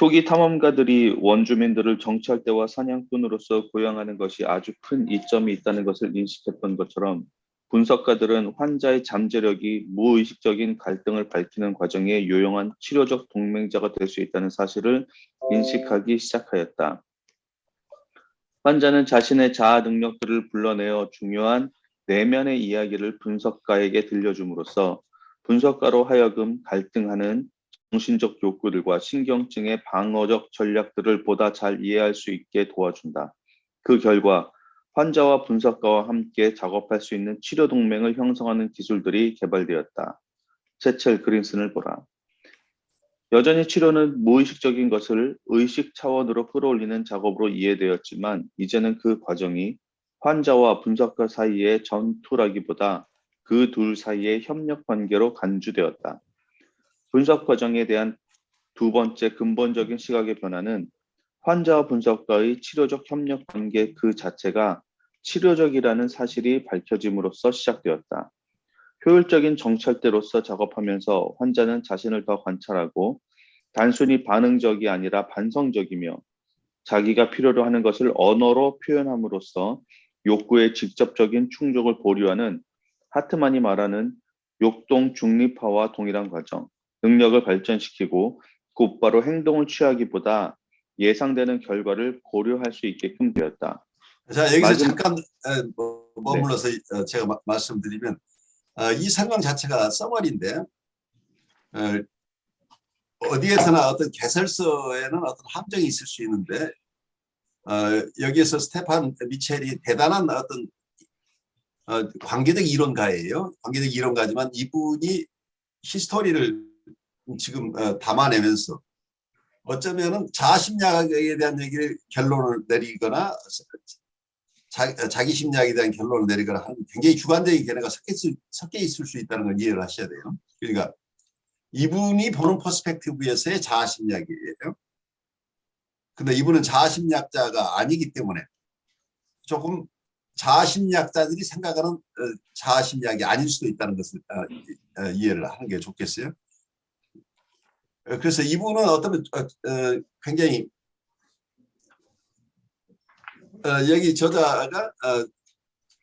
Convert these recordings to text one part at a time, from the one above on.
초기 탐험가들이 원주민들을 정찰대와 사냥꾼으로서 고용하는 것이 아주 큰 이점이 있다는 것을 인식했던 것처럼 분석가들은 환자의 잠재력이 무의식적인 갈등을 밝히는 과정에 유용한 치료적 동맹자가 될 수 있다는 사실을 인식하기 시작하였다. 환자는 자신의 자아 능력들을 불러내어 중요한 내면의 이야기를 분석가에게 들려줌으로써 분석가로 하여금 갈등하는 정신적 욕구들과 신경증의 방어적 전략들을 보다 잘 이해할 수 있게 도와준다. 그 결과 환자와 분석가와 함께 작업할 수 있는 치료 동맹을 형성하는 기술들이 개발되었다. 채첼 그린슨을 보라. 여전히 치료는 무의식적인 것을 의식 차원으로 끌어올리는 작업으로 이해되었지만 이제는 그 과정이 환자와 분석가 사이의 전투라기보다 그 둘 사이의 협력 관계로 간주되었다. 분석 과정에 대한 두 번째 근본적인 시각의 변화는 환자와 분석가의 치료적 협력 관계 그 자체가 치료적이라는 사실이 밝혀짐으로써 시작되었다. 효율적인 정찰대로서 작업하면서 환자는 자신을 더 관찰하고 단순히 반응적이 아니라 반성적이며 자기가 필요로 하는 것을 언어로 표현함으로써 욕구의 직접적인 충족을 보류하는 하트만이 말하는 욕동 중립화와 동일한 과정, 능력을 발전시키고 곧바로 행동을 취하기보다 예상되는 결과를 고려할 수 있게끔 되었다. 자, 여기서 마지막, 잠깐 네, 머물러서 제가 말씀드리면 이 설명 자체가 써머리인데 어디에서나 어떤 개설서에는 어떤 함정이 있을 수 있는데 여기에서 스테판 미첼이 대단한 어떤 관계적 이론가예요. 관계적 이론가지만 이분이 히스토리를 지금 담아내면서 어쩌면은 자아심리학에 대한 얘기를 결론을 내리거나 자기 심리학에 대한 결론을 내리거나 하는 굉장히 주관적인 견해가 섞여 있을 수 있다는 걸 이해를 하셔야 돼요. 그러니까 이분이 보는 퍼스펙티브에서의 자아심리학이에요. 근데 이분은 자아심리학자가 아니기 때문에 조금 자아심리학자들이 생각하는 자아심리학이 아닐 수도 있다는 것을 이해를 하는 게 좋겠어요. 그래서 이분은 어떤 굉장히 여기 저자가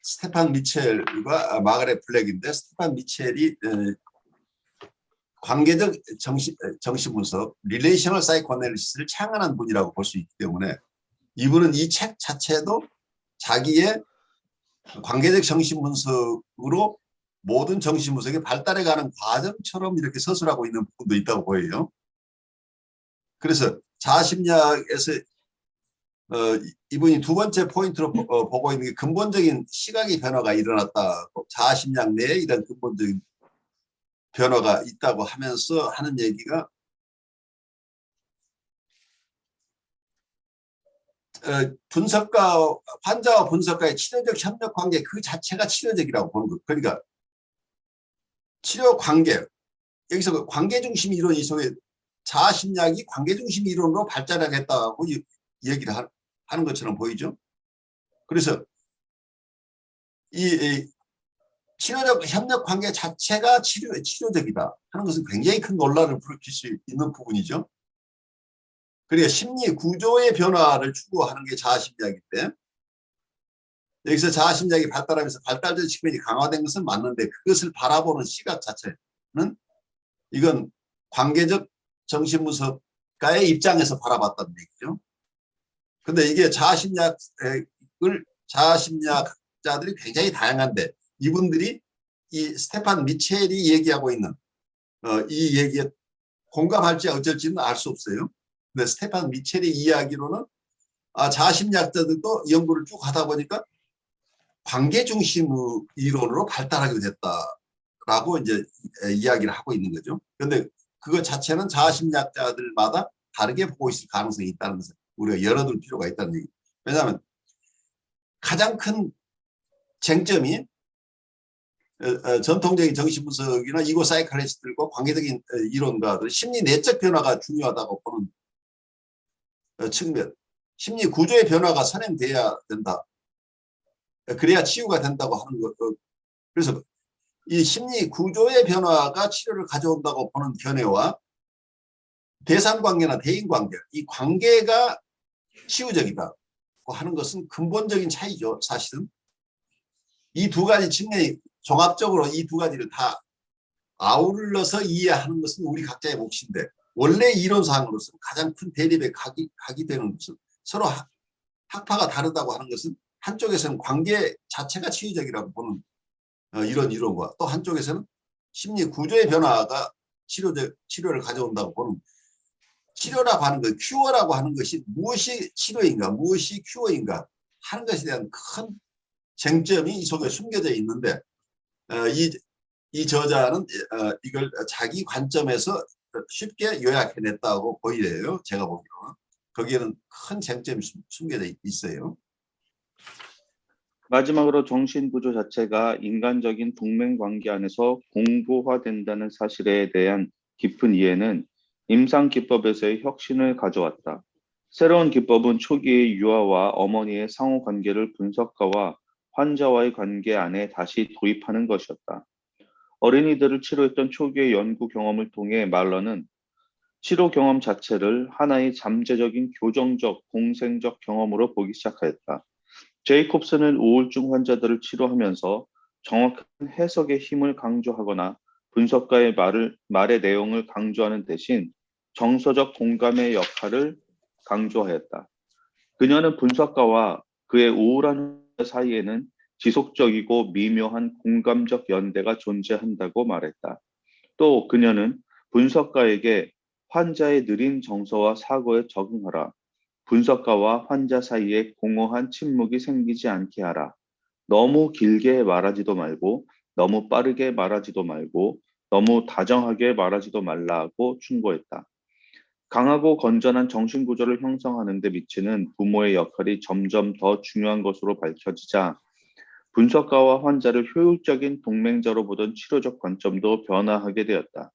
스테판 미첼과 마가렛 블랙인데 스테판 미첼이 관계적 정신분석, 릴레이셔널 사이코애널리시스를 창안한 분이라고 볼 수 있기 때문에 이분은 이 책 자체도 자기의 관계적 정신분석으로 모든 정신분석이 발달해가는 과정처럼 이렇게 서술하고 있는 부분도 있다고 보여요. 그래서 자아심리학에서 이분이 두 번째 포인트로 보고 있는 게 근본적인 시각의 변화가 일어났다고, 자아심리학 내에 이런 근본적인 변화가 있다고 하면서 하는 얘기가 환자와 분석가의 치료적 협력 관계 그 자체가 치료적이라고 보는 것. 그러니까 치료 관계, 여기서 그 관계중심 이론이 속에 자아심리학이 관계중심 이론으로 발전하겠다고 얘기를 하는 것처럼 보이죠. 그래서 이 치료적 협력 관계 자체가 치료적이다 하는 것은 굉장히 큰 논란을 불러칠 수 있는 부분이죠. 그러니까 심리 구조의 변화를 추구하는 게 자아심리학인데 여기서 자아심리학이 발달하면서 발달적 측면이 강화된 것은 맞는데 그것을 바라보는 시각 자체는 이건 관계적 정신분석가의 입장에서 바라봤다는 얘기죠. 근데 이게 자아심리학자들이 굉장히 다양한데 이분들이 이 스테판 미첼이 얘기하고 있는 이 얘기에 공감할지 어쩔지는 알 수 없어요. 근데 스테판 미첼의 이야기로는 자아심리학자들도 연구를 쭉 하다 보니까 관계중심 이론으로 발달하게 됐다라고 이제 이야기를 하고 있는 거죠. 그런데 그것 자체는 자아심리학자들마다 다르게 보고 있을 가능성이 있다는 것을 우리가 열어둘 필요가 있다는 얘기. 왜냐하면 가장 큰 쟁점이 전통적인 정신분석이나 이고 사이칼리스트들과 관계적인 이론가들 심리 내적 변화가 중요하다고 보는 측면, 심리 구조의 변화가 선행돼야 된다. 그래야 치유가 된다고 하는 것. 그래서 이 심리 구조의 변화가 치료를 가져온다고 보는 견해와 대상관계나 대인관계, 이 관계가 치유적이다고 하는 것은 근본적인 차이죠. 사실은 이 두 가지 측면이 종합적으로 이 두 가지를 다 아울러서 이해하는 것은 우리 각자의 몫인데, 원래 이론상으로서 가장 큰 대립의 각이 되는 것은 서로 학파가 다르다고 하는 것은, 한쪽에서는 관계 자체가 치유적이라고 보는 이런 이론과, 또 한쪽에서는 심리 구조의 변화가 치료를 가져온다고 보는, 치료라고 하는 것, 큐어라고 하는 것이 무엇이 치료인가, 무엇이 큐어인가 하는 것에 대한 큰 쟁점이 이 속에 숨겨져 있는데, 이 저자는 이걸 자기 관점에서 쉽게 요약해냈다고 보이래요. 제가 보기로는. 거기에는 큰 쟁점이 숨겨져 있어요. 마지막으로 정신구조 자체가 인간적인 동맹관계 안에서 공고화된다는 사실에 대한 깊은 이해는 임상기법에서의 혁신을 가져왔다. 새로운 기법은 초기의 유아와 어머니의 상호관계를 분석가와 환자와의 관계 안에 다시 도입하는 것이었다. 어린이들을 치료했던 초기의 연구 경험을 통해 말러는 치료 경험 자체를 하나의 잠재적인 교정적, 공생적 경험으로 보기 시작하였다. 제이콥스는 우울증 환자들을 치료하면서 정확한 해석의 힘을 강조하거나 분석가의 말의 내용을 강조하는 대신 정서적 공감의 역할을 강조하였다. 그녀는 분석가와 그의 우울한 사이에는 지속적이고 미묘한 공감적 연대가 존재한다고 말했다. 또 그녀는 분석가에게 환자의 느린 정서와 사고에 적응하라, 분석가와 환자 사이에 공허한 침묵이 생기지 않게 하라, 너무 길게 말하지도 말고 너무 빠르게 말하지도 말고 너무 다정하게 말하지도 말라고 충고했다. 강하고 건전한 정신구조를 형성하는 데 미치는 부모의 역할이 점점 더 중요한 것으로 밝혀지자 분석가와 환자를 효율적인 동맹자로 보던 치료적 관점도 변화하게 되었다.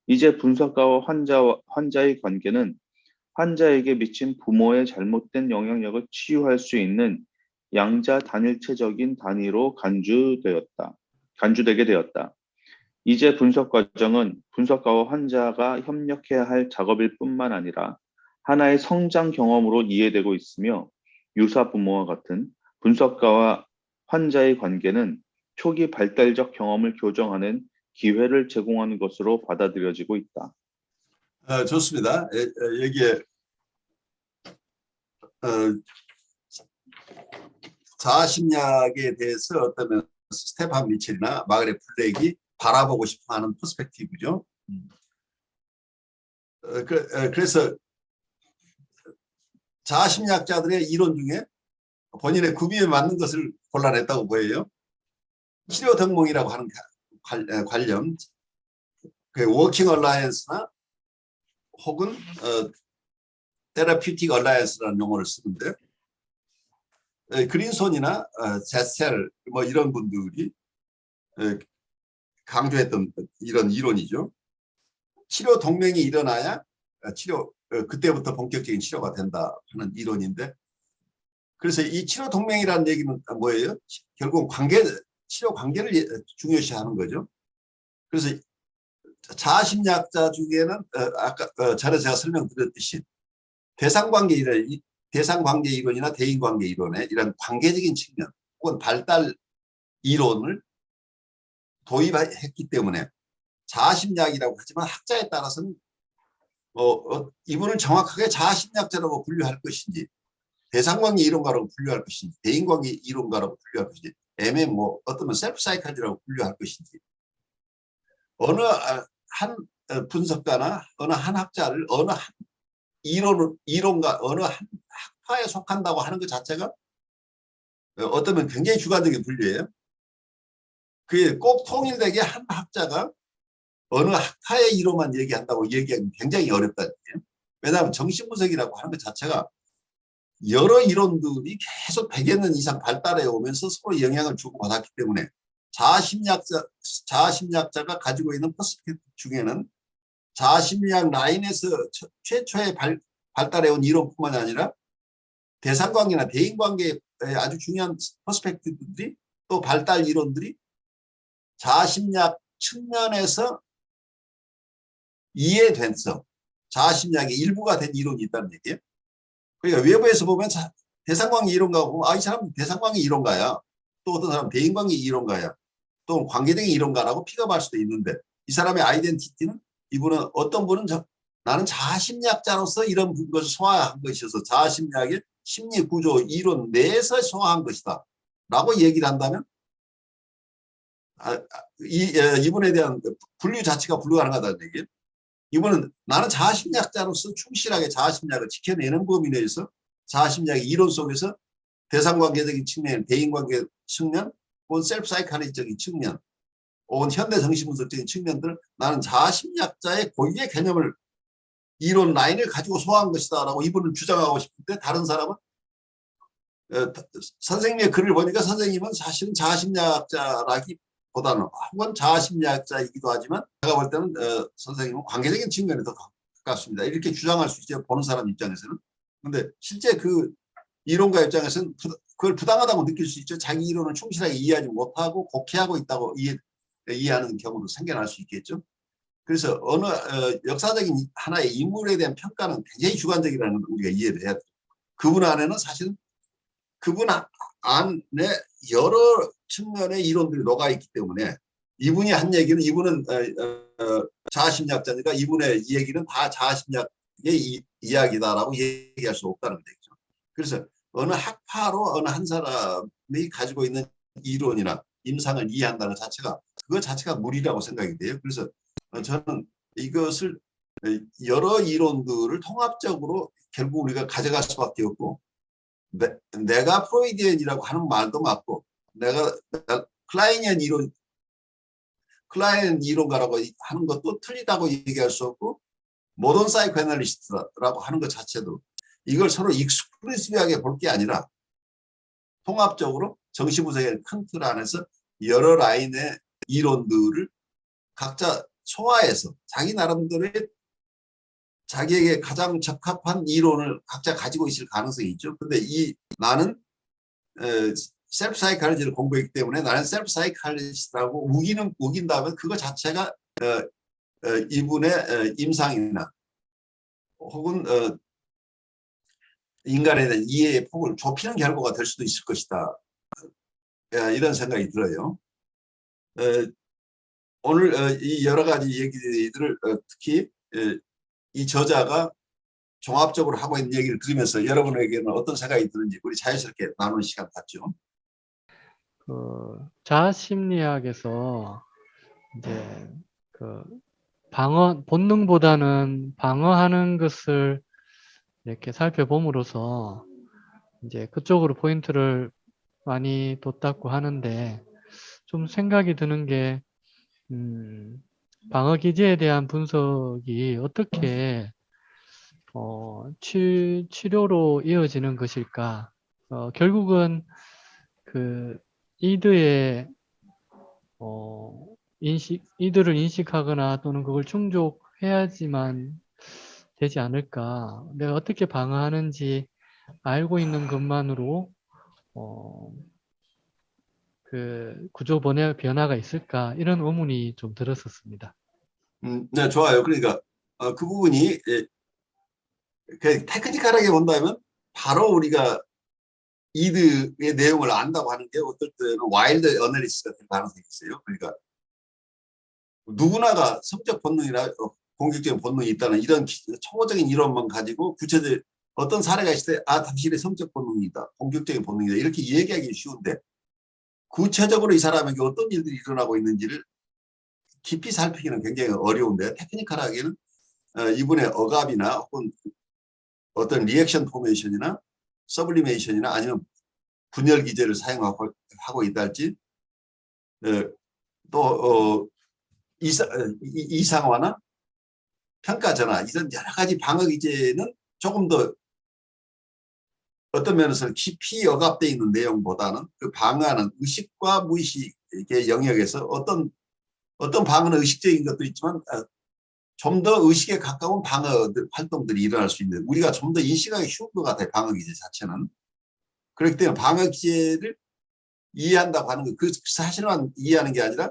이제 분석가와 환자의 관계는 환자에게 미친 부모의 잘못된 영향력을 치유할 수 있는 양자 단일체적인 단위로 간주되게 되었다. 이제 분석 과정은 분석가와 환자가 협력해야 할 작업일 뿐만 아니라 하나의 성장 경험으로 이해되고 있으며, 유사 부모와 같은 분석가와 환자의 관계는 초기 발달적 경험을 교정하는 기회를 제공하는 것으로 받아들여지고 있다. 좋습니다. 여기에 자아심리학에 대해서 어떤 스테판 미첼이나 마그렛 플렉이 바라보고 싶어하는 퍼스펙티브죠. 그래서 자아심리학자들의 이론 중에 본인의 구미에 맞는 것을 골라냈다고 보여요. 치료덕몽이라고 하는 관념, 그 워킹 얼라이언스나 혹은 테라피틱 얼라이언스라는 용어를 쓰는데, 그린손이나 제셀 뭐 이런 분들이 강조했던 이런 이론이죠. 치료 동맹이 일어나야 그때부터 본격적인 치료가 된다 하는 이론인데, 그래서 이 치료 동맹이라는 얘기는 뭐예요? 결국 치료 관계를 중요시하는 거죠. 그래서 자아심리학자 중에는 아까 전에 제가 설명드렸듯이 대상관계 이론이나 대인관계 이론의 이런 관계적인 측면 혹은 발달 이론을 도입했기 때문에 자아심리학이라고 하지만 학자에 따라서는 이분을 정확하게 자아심리학자라고 분류할 것인지, 대상관계 이론가라고 분류할 것인지, 대인관계 이론가라고 분류할 것인지, 어떤 셀프 사이칼리라고 분류할 것인지, 어느 한 분석가나 어느 한 학자를 어느 한 이론가 어느 한 학파에 속한다고 하는 것 자체가 어쩌면 굉장히 주관적인 분류예요. 그게 꼭 통일되게 한 학자가 어느 학파의 이론만 얘기한다고 얘기하기 굉장히 어렵다는 거예요. 왜냐하면 정신분석이라고 하는 것 자체가 여러 이론들이 계속 100여 년 이상 발달해 오면서 서로 영향을 주고받았기 때문에 자아심리학자가 가지고 있는 퍼스펙티브 중에는 자아심리학 라인에서 최초에 발달해온 이론뿐만 아니라 대상관계나 대인관계에 아주 중요한 퍼스펙티브들이, 또 발달 이론들이 자아심리학 측면에서 이해돼서 자아심리학의 일부가 된 이론이 있다는 얘기예요. 그러니까 외부에서 보면 대상관계 이론가 보면 이 사람은 대상관계 이론가야. 또 어떤 사람은 대인관계 이론가야. 또 관계적인 이론가라고 픽업할 수도 있는데 이 사람의 아이덴티티는 이분은 어떤 분은 나는 자아심리학자로서 이런 것을 소화한 것이어서 자아심리학의 심리구조 이론 내에서 소화한 것이다 라고 얘기를 한다면 이분에 대한 분류 자체가 불가능하다는 얘기예요. 이분은 나는 자아심리학자로서 충실하게 자아심리학을 지켜내는 범위 내에서 자아심리학의 이론 속에서 대상관계적인 측면, 대인관계 측면, 혹은 셀프 사이카리적인 측면, 혹은 현대 정신분석적인 측면들 나는 자아심리학자의 고유의 개념을 이론 라인을 가지고 소화한 것이다 라고 이분은 주장하고 싶은데 다른 사람은 선생님의 글을 보니까 선생님은 사실은 자아심리학자라기보다는 혹은 자아심리학자이기도 하지만 제가 볼 때는 선생님은 관계적인 측면에 더 가깝습니다. 이렇게 주장할 수 있죠. 보는 사람 입장에서는. 그런데 실제 그 이론가 입장에서는 그걸 부당하다고 느낄 수 있죠. 자기 이론을 충실하게 이해하지 못하고 곡해하고 있다고 이해하는 경우도 생겨날 수 있겠죠. 그래서 어느 역사적인 하나의 인물에 대한 평가는 굉장히 주관적이라는 걸 우리가 이해를 해야 돼요. 그분 안에는 사실은 그분 안에 여러 측면의 이론들이 녹아있기 때문에 이분이 한 얘기는 이분은 자아심리학자니까 이분의 얘기는 다 자아심리학의 이야기다라고 얘기할 수 없다는 얘기죠. 그래서 어느 학파로 어느 한 사람이 가지고 있는 이론이나 임상을 이해한다는 자체가 그거 자체가 무리라고 생각이 돼요. 그래서 저는 이것을 여러 이론들을 통합적으로 결국 우리가 가져갈 수밖에 없고 내가 프로이디언이라고 하는 말도 맞고 내가 클라이니언 이론가라고 하는 것도 틀리다고 얘기할 수 없고 모던 사이코애널리스트라고 하는 것 자체도 이걸 서로 익스클루시브하게 볼 게 아니라 통합적으로 정신분석의 큰 틀 안에서 여러 라인의 이론들을 각자 소화해서 자기 나름대로의 자기에게 가장 적합한 이론을 각자 가지고 있을 가능성이 있죠. 근데 나는 셀프 사이칼리지를 공부했기 때문에 나는 셀프 사이칼리스트라고 우긴다면 그거 자체가 이분의 임상이나 혹은 인간에 대한 이해의 폭을 좁히는 결과가 될 수도 있을 것이다. 이런 생각이 들어요. 오늘 이 여러 가지 얘기들을 특히 이 저자가 종합적으로 하고 있는 얘기를 들으면서 여러분에게는 어떤 생각이 드는지 우리 자연스럽게 나누는 시간 갖죠. 자아심리학에서 이제 본능보다는 방어하는 것을 이렇게 살펴봄으로써 이제 그쪽으로 포인트를 많이 뒀다고 하는데 좀 생각이 드는 게 방어 기제에 대한 분석이 어떻게 치료로 이어지는 것일까? 결국은 이들의 이들을 인식하거나 또는 그걸 충족해야지만 되지 않을까? 내가 어떻게 방어하는지 알고 있는 것만으로 구조 변화가 있을까? 이런 의문이 좀 들었었습니다. 네, 좋아요. 그러니까 그 부분이 테크니컬하게 본다면 바로 우리가 이드의 내용을 안다고 하는 게 어떨 때는 와일드 어널리시스가 될 가능성이 있어요. 그러니까 누구나가 성적 본능이나 공격적인 본능이 있다는 이런 초보적인 이론만 가지고 구체적 어떤 사례가 있을 때 당신의 성적 본능이다, 공격적인 본능이다 이렇게 얘기하기 쉬운데 구체적으로 이 사람에게 어떤 일들이 일어나고 있는지를 깊이 살피기는 굉장히 어려운데 테크니컬하게는 이분의 억압이나 혹은 어떤 리액션 포메이션이나 서블리메이션이나 아니면 분열 기제를 사용하고 있다 할지 또 이상화나 평가 전환 이런 여러 가지 방어 기제는 조금 더 어떤 면에서 깊이 억압되어 있는 내용보다는 그 방어하는 의식과 무의식의 영역에서 어떤 방어는 의식적인 것도 있지만 좀 더 의식에 가까운 방어 활동들이 일어날 수 있는 우리가 좀 더 인식하기 쉬운 것 같아요. 방어 기제 자체는. 그렇기 때문에 방어 기제를 이해한다고 하는 거 그 사실만 이해하는 게 아니라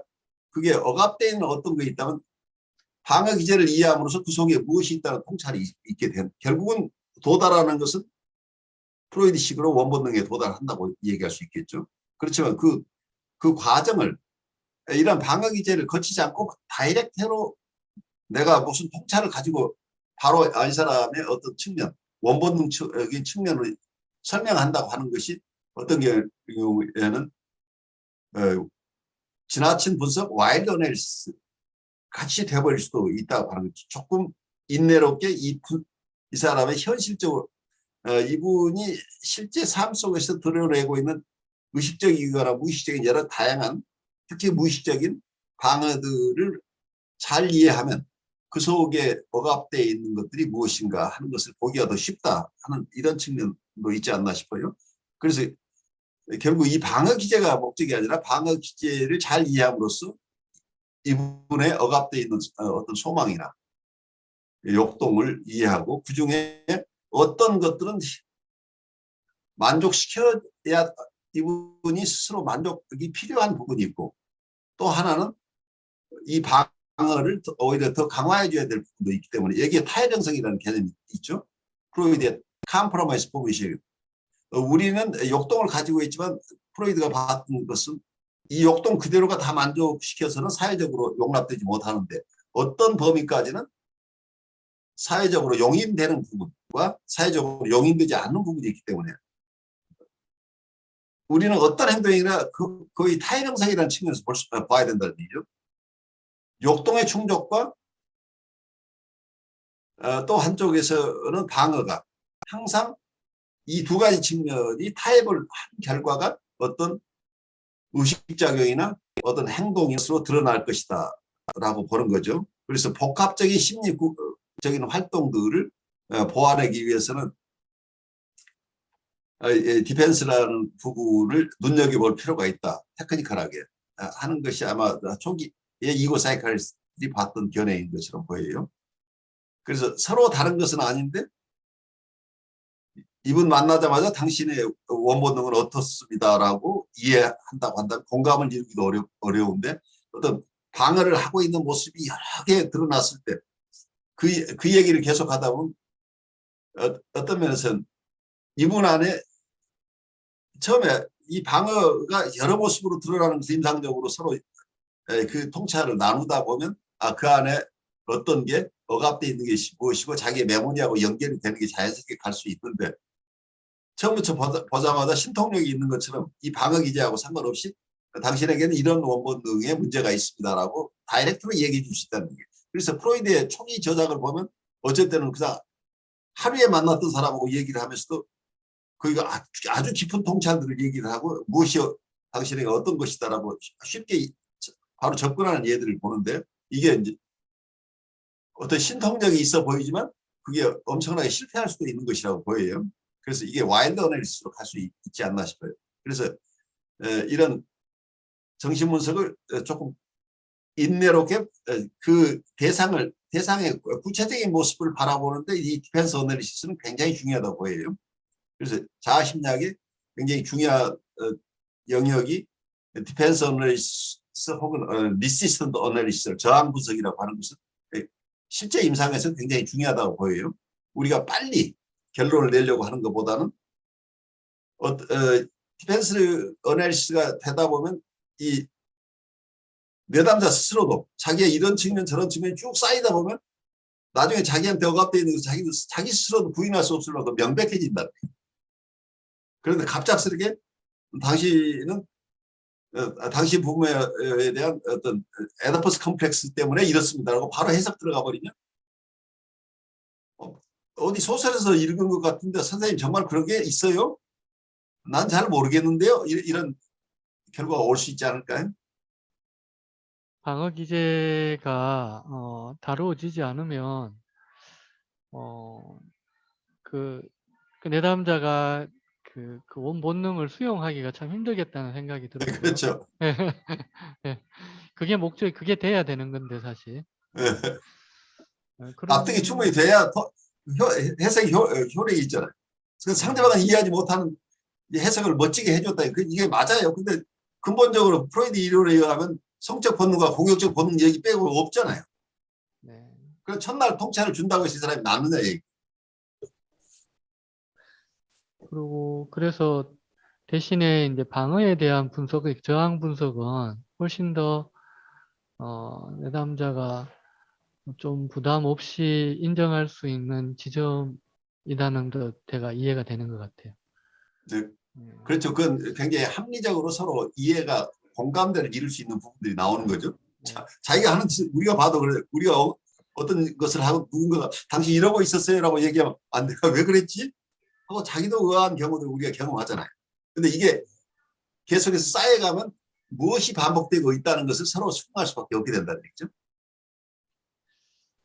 그게 억압되어 있는 어떤 게 있다면 방어 기제를 이해함으로써 그 속에 무엇이 있다는 통찰이 있게 된, 결국은 도달하는 것은 프로이드식으로 원본능에 도달한다고 얘기할 수 있겠죠. 그렇지만 그 과정을 이런 방어 기제를 거치지 않고 다이렉트로 내가 무슨 통찰을 가지고 바로 이 사람의 어떤 측면, 원본능적인 측면을 설명한다고 하는 것이 어떤 경우에는 지나친 분석, 와일드 어널리시스 같이 돼버릴 수도 있다고 하는 거죠. 조금 인내롭게 이 사람의 현실적으로 이분이 실제 삶 속에서 드러내고 있는 의식적이거나 무의식적인 여러 다양한 특히 무의식적인 방어들을 잘 이해하면 그 속에 억압되어 있는 것들이 무엇인가 하는 것을 보기가 더 쉽다 하는 이런 측면도 있지 않나 싶어요. 그래서 결국 이 방어 기제가 목적이 아니라 방어 기제를 잘 이해함으로써 이분의 억압되어 있는 어떤 소망이나 욕동을 이해하고 그중에 어떤 것들은 만족시켜야 이분이 스스로 만족이 필요한 부분이 있고 또 하나는 이 방어를 오히려 더 강화해 줘야 될 부분도 있기 때문에 여기에 타협형성이라는 개념이 있죠. 프로이드의 컴프로마이스 포지션. 우리는 욕동을 가지고 있지만 프로이드가 봤던 것은 이 욕동 그대로가 다 만족시켜서는 사회적으로 용납되지 못하는데 어떤 범위까지는 사회적으로 용인되는 부분과 사회적으로 용인되지 않는 부분이 있기 때문에 우리는 어떤 행동이나 거의 타협형성이라는 측면에서 봐야 된다는 얘기죠. 욕동의 충족과 또 한쪽에서는 방어가 항상 이 두 가지 측면이 타협을 한 결과가 어떤 의식작용이나 어떤 행동으로 드러날 것이다 라고 보는 거죠. 그래서 복합적인 심리적인 활동들을 보완하기 위해서는 디펜스라는 부분을 눈여겨볼 필요가 있다. 테크니컬하게 하는 것이 아마 초기에 이고 사이칼리스트들이 봤던 견해인 것처럼 보여요. 그래서 서로 다른 것은 아닌데 이분 만나자마자 당신의 원본능은 어떻습니다라고 이해한다고 한다면 공감을 이루기도 어려운데 어떤 방어를 하고 있는 모습이 여러 개 드러났을 때 그 얘기를 계속하다 보면 어떤 면에서는 이분 안에 처음에 이 방어가 여러 모습으로 드러나는 것을 임상적으로 서로 그 통찰을 나누다 보면 그 안에 어떤 게 억압되어 있는 게 무엇이고 자기의 메모리하고 연결이 되는 게 자연스럽게 갈 수 있는데 처음부터 보자마자 신통력이 있는 것처럼 이 방어 기제하고 상관없이 당신에게는 이런 원본능에 문제가 있습니다라고 다이렉트로 얘기해 줄 수 있다는 게. 그래서 프로이드의 초기 저작을 보면 어쩔 때는 그냥 하루에 만났던 사람하고 얘기를 하면서도 거기가 아주 깊은 통찰들을 얘기를 하고 무엇이 당신에게 어떤 것이다라고 쉽게 바로 접근하는 예들을 보는데 이게 이제 어떤 신통력이 있어 보이지만 그게 엄청나게 실패할 수도 있는 것이라고 보여요. 그래서 이게 와일드 어널리시스로 갈 수 있지 않나 싶어요. 그래서 이런 정신분석을 조금 인내롭게 그 대상의 구체적인 모습을 바라보는데 이 디펜스 어널리시스는 굉장히 중요하다고 보여요. 그래서 자아심리학의 굉장히 중요한 영역이 디펜스 어널리시스 혹은 리시스턴트 어널리시스, 저항 분석이라고 하는 것은 실제 임상에서 굉장히 중요하다고 보여요. 우리가 빨리 결론을 내려고 하는 것보다는 디펜스 어널리시스가 되다 보면 이 내담자 스스로도 자기의 이런 측면 저런 측면이 쭉 쌓이다 보면 나중에 자기한테 억압되어 있는 것을 자기 스스로도 부인할 수 없을 만큼 명백해진다. 그런데 갑작스럽게 당신은 당신 부모에 대한 어떤 에더퍼스 컴플렉스 때문에 이렇습니다라고 바로 해석 들어가 버리면 어디 소설에서 읽은 것 같은데 선생님 정말 그런 게 있어요? 난 잘 모르겠는데요. 이런 결과가 올 수 있지 않을까요? 방어 기제가 다루어지지 않으면 그 내담자가 그 원본능을 수용하기가 참 힘들겠다는 생각이 들어요. 그렇죠. 그게 목적이 그게 돼야 되는 건데 사실. 납득이 충분히 돼야 해석의 효력이 있잖아요. 그래서 상대방은 이해하지 못하는 해석을 멋지게 해줬다. 이게 맞아요. 근데 근본적으로 프로이드 이론에 의하면 성적 본능과 공격적 본능 얘기 빼고 없잖아요. 네. 그 첫날 통찰을 준다고 해서 이 사람이 낫느냐 얘기. 그리고 그래서 대신에 이제 방어에 대한 분석의 저항 분석은 훨씬 더 내담자가 좀 부담 없이 인정할 수 있는 지점이라는 것 제가 이해가 되는 것 같아요. 네. 그렇죠. 그건 굉장히 합리적으로 서로 이해가 공감대를 이룰 수 있는 부분들이 나오는 거죠. 자기가 하는 짓 우리가 봐도 그래. 우리가 어떤 것을 하고 누군가가 당신 이러고 있었어요라고 얘기하면 안 내가 왜 그랬지? 하고 자기도 의아한 경우들 우리가 경험하잖아요. 근데 이게 계속해서 쌓여가면 무엇이 반복되고 있다는 것을 서로 수긍할 수밖에 없게 된다는 얘기죠.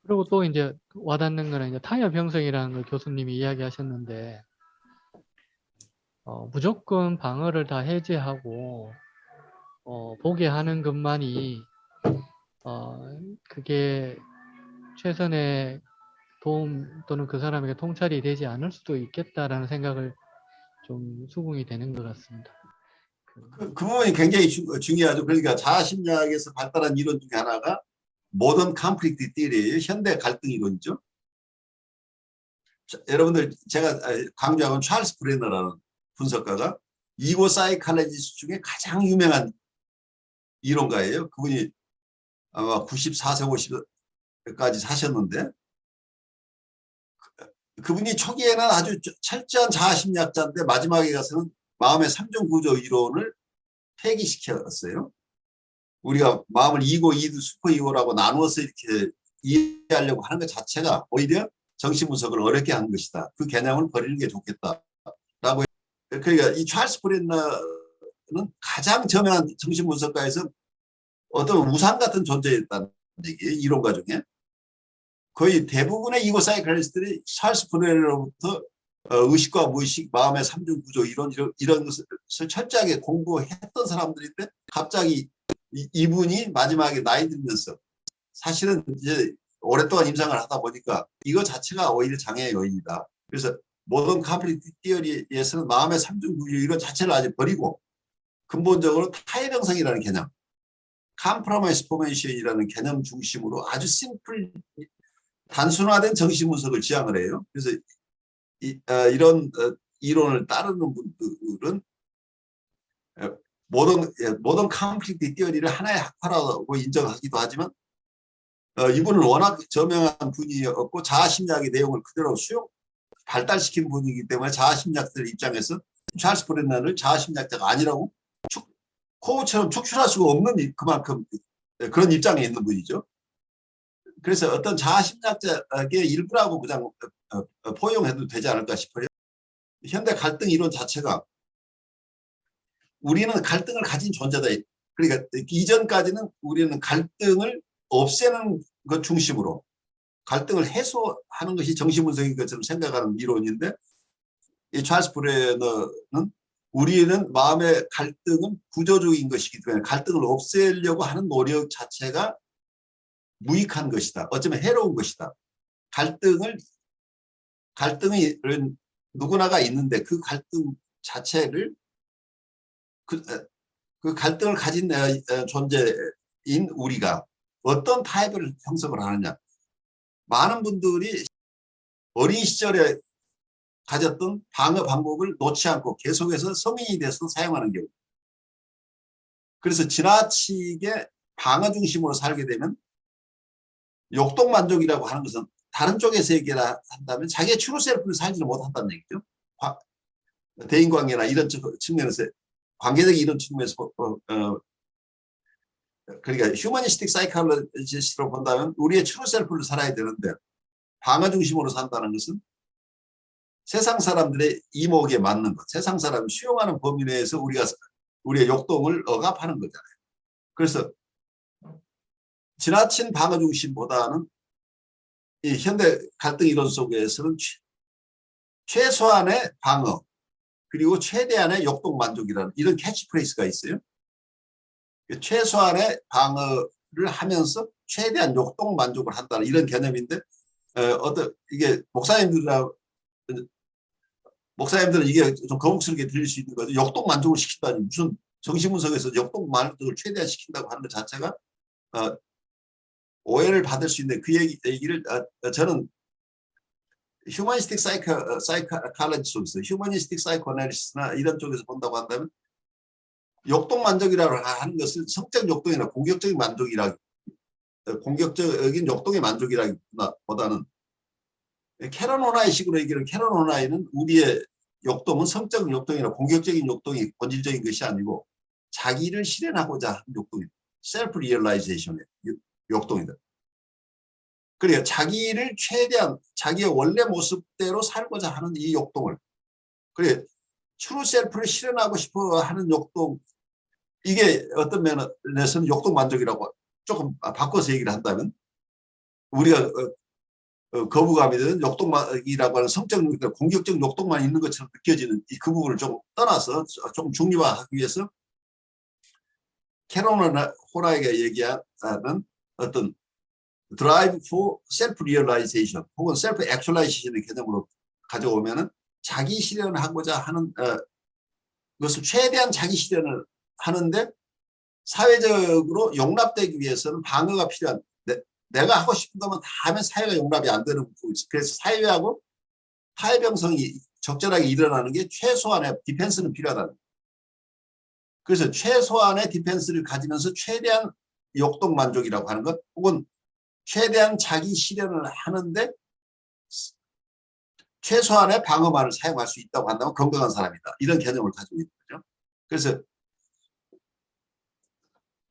그리고 또 이제 와닿는 거는 이제 타협 형성이라는 걸 교수님이 이야기하셨는데, 무조건 방어를 다 해제하고, 보게 하는 것만이, 그게 최선의 도움 또는 그 사람에게 통찰이 되지 않을 수도 있겠다라는 생각을 좀 수긍이 되는 것 같습니다. 그 부분이 굉장히 중요하죠. 그러니까 자아심리학에서 발달한 이론 중에 하나가 모던 컨플릭트 티어리예요. 현대 갈등 이론이죠. 여러분들 제가 강조하는 찰스 브레너라는 분석가가 이고 사이칼레지스트 중에 가장 유명한 이론가예요. 그분이 아마 94세 50까지 사셨는데 그분이 초기에는 아주 철저한 자아심리학자인데 마지막에 가서는 마음의 3종 구조 이론을 폐기시켰어요. 우리가 마음을 이고, 이드, 슈퍼 이고라고 나누어서 이렇게 이해하려고 하는 것 자체가 오히려 정신 분석을 어렵게 한 것이다. 그 개념을 버리는 게 좋겠다라고. 그러니까 이 찰스 브레너는 가장 저명한 정신 분석가에서 어떤 우상 같은 존재였다는 얘기예요. 이론가 중에. 거의 대부분의 이고 사이클리스트들이 찰스 브레너로부터 의식과 무의식, 마음의 삼중 구조 이런 것을 철저하게 공부했던 사람들인데 갑자기 이분이 마지막에 나이 들면서 사실은 이제 오랫동안 임상을 하다 보니까 이거 자체가 오히려 장애의 요인이다. 그래서 모던 컨플릭트 티어리에서는 마음의 삼중 구조 이런 자체를 아직 버리고 근본적으로 타협 형성이라는 개념, 컴프로마이스 포메이션이라는 개념 중심으로 아주 심플 단순화된 정신 분석을 지향을 해요. 그래서 이런 이론을 따르는 분들은 모던 컨플릭트 티어리를 하나의 학파라고 인정하기도 하지만 이분은 워낙 저명한 분이었고 자아심리학의 내용을 그대로 발달시킨 분이기 때문에 자아심리학들 입장에서 찰스 브레너를 자아심리학자가 아니라고 코우처럼 축출할 수가 없는 그만큼 그런 입장에 있는 분이죠. 그래서 어떤 자아심리학자의 일부라고 그냥 포용해도 되지 않을까 싶어요. 현대 갈등 이론 자체가 우리는 갈등을 가진 존재다. 그러니까 이전까지는 우리는 갈등을 없애는 것 중심으로 갈등을 해소하는 것이 정신분석인 것처럼 생각하는 이론인데 이 찰스 브레너는 우리는 마음의 갈등은 구조적인 것이기 때문에 갈등을 없애려고 하는 노력 자체가 무익한 것이다. 어쩌면 해로운 것이다. 갈등이 누구나가 있는데 그 갈등 자체를 그 갈등을 가진 존재인 우리가 어떤 타입을 형성을 하느냐. 많은 분들이 어린 시절에 가졌던 방어 방법을 놓지 않고 계속해서 성인이 돼서 사용하는 경우. 그래서 지나치게 방어 중심으로 살게 되면 욕동만족이라고 하는 것은 다른 쪽에서 얘기를 한다면 자기의 트루 셀프를 살지를 못한다는 얘기죠. 대인관계나 이런 측면에서 관계적인 이런 측면에서 그러니까 휴머니스틱 사이콜로지스트로 본다면 우리의 트루 셀프를 살아야 되는데 방어 중심으로 산다는 것은 세상 사람들의 이목에 맞는 것, 세상 사람이 수용하는 범위 내에서 우리의 욕동을 억압하는 거잖아요. 그래서 지나친 방어 중심보다는 이 현대 갈등 이론 속에서는 최소한의 방어 그리고 최대한의 욕동 만족이라는 이런 캐치프레이즈가 있어요. 최소한의 방어를 하면서 최대한 욕동 만족을 한다는 이런 개념인데 이게 목사님들은 이게 좀 거북스럽게 들릴 수 있는 거죠. 욕동 만족을 시킨다니 무슨 정신분석에서 욕동 만족을 최대한 시킨다고 하는 것 자체가 오해를 받을 수 있는데 그 얘기를 저는 휴머니스틱 사이코칼러지 속에서 휴머니스틱 사이코애널리시스나 이런 쪽에서 본다고 한다면 욕동 만족이라고 하는 것을 성적 욕동이나 공격적인 만족이라 공격적인 욕동의 만족이라기보다는 캐런 호나이식으로 얘기하는 캐런 호나이는 우리의 욕동은 성적 욕동이나 공격적인 욕동이 본질적인 것이 아니고 자기를 실현하고자 하는 욕동이다. 셀프 리얼라이제이션의 욕동이다. 그러니까 자기를 최대한 자기의 원래 모습대로 살고자 하는 이 욕동을 그래 트루 셀프를 실현하고 싶어 하는 욕동 이게 어떤 면에서는 욕동 만족이라고 조금 바꿔서 얘기를 한다면 우리가 거부감이 되는 욕동이라고 하는 성적 공격적 욕동만 있는 것처럼 느껴지는 그 부분을 좀 떠나서 좀 중립화하기 위해서 캐런 호나이가 얘기하는 어떤 drive for self-realization 혹은 self-actualization의 개념으로 가져오면은 자기 실현하고자 하는 것을 최대한 자기 실현을 하는데 사회적으로 용납되기 위해서는 방어가 필요한 내가 하고 싶은 것만 다 하면 사회가 용납이 안 되는 부분이 있어요. 그래서 사회하고 타협형성이 적절하게 일어나는 게 최소한의 디펜스는 필요하다는 거예요. 그래서 최소한의 디펜스를 가지면서 최대한 욕동 만족이라고 하는 것 혹은 최대한 자기 실현을 하는데 최소한의 방어만을 사용할 수 있다고 한다면 건강한 사람이다. 이런 개념을 가지고 있는 거죠. 그래서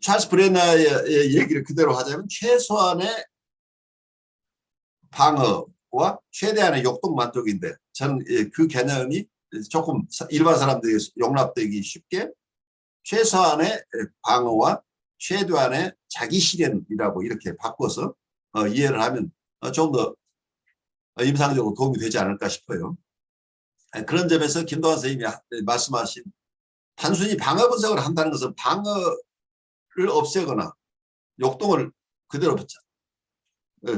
찰스 브레너의 얘기를 그대로 하자면 최소한의 방어와 최대한의 욕동 만족인데 저는 그 개념이 조금 일반 사람들이 용납되기 쉽게 최소한의 방어와 최대한의 자기 실현이라고 이렇게 바꿔서 이해를 하면 좀 더 임상적으로 도움이 되지 않을까 싶어요. 그런 점에서 김동완 선생님이 말씀하신 단순히 방어 분석을 한다는 것은 방어를 없애거나 욕동을 그대로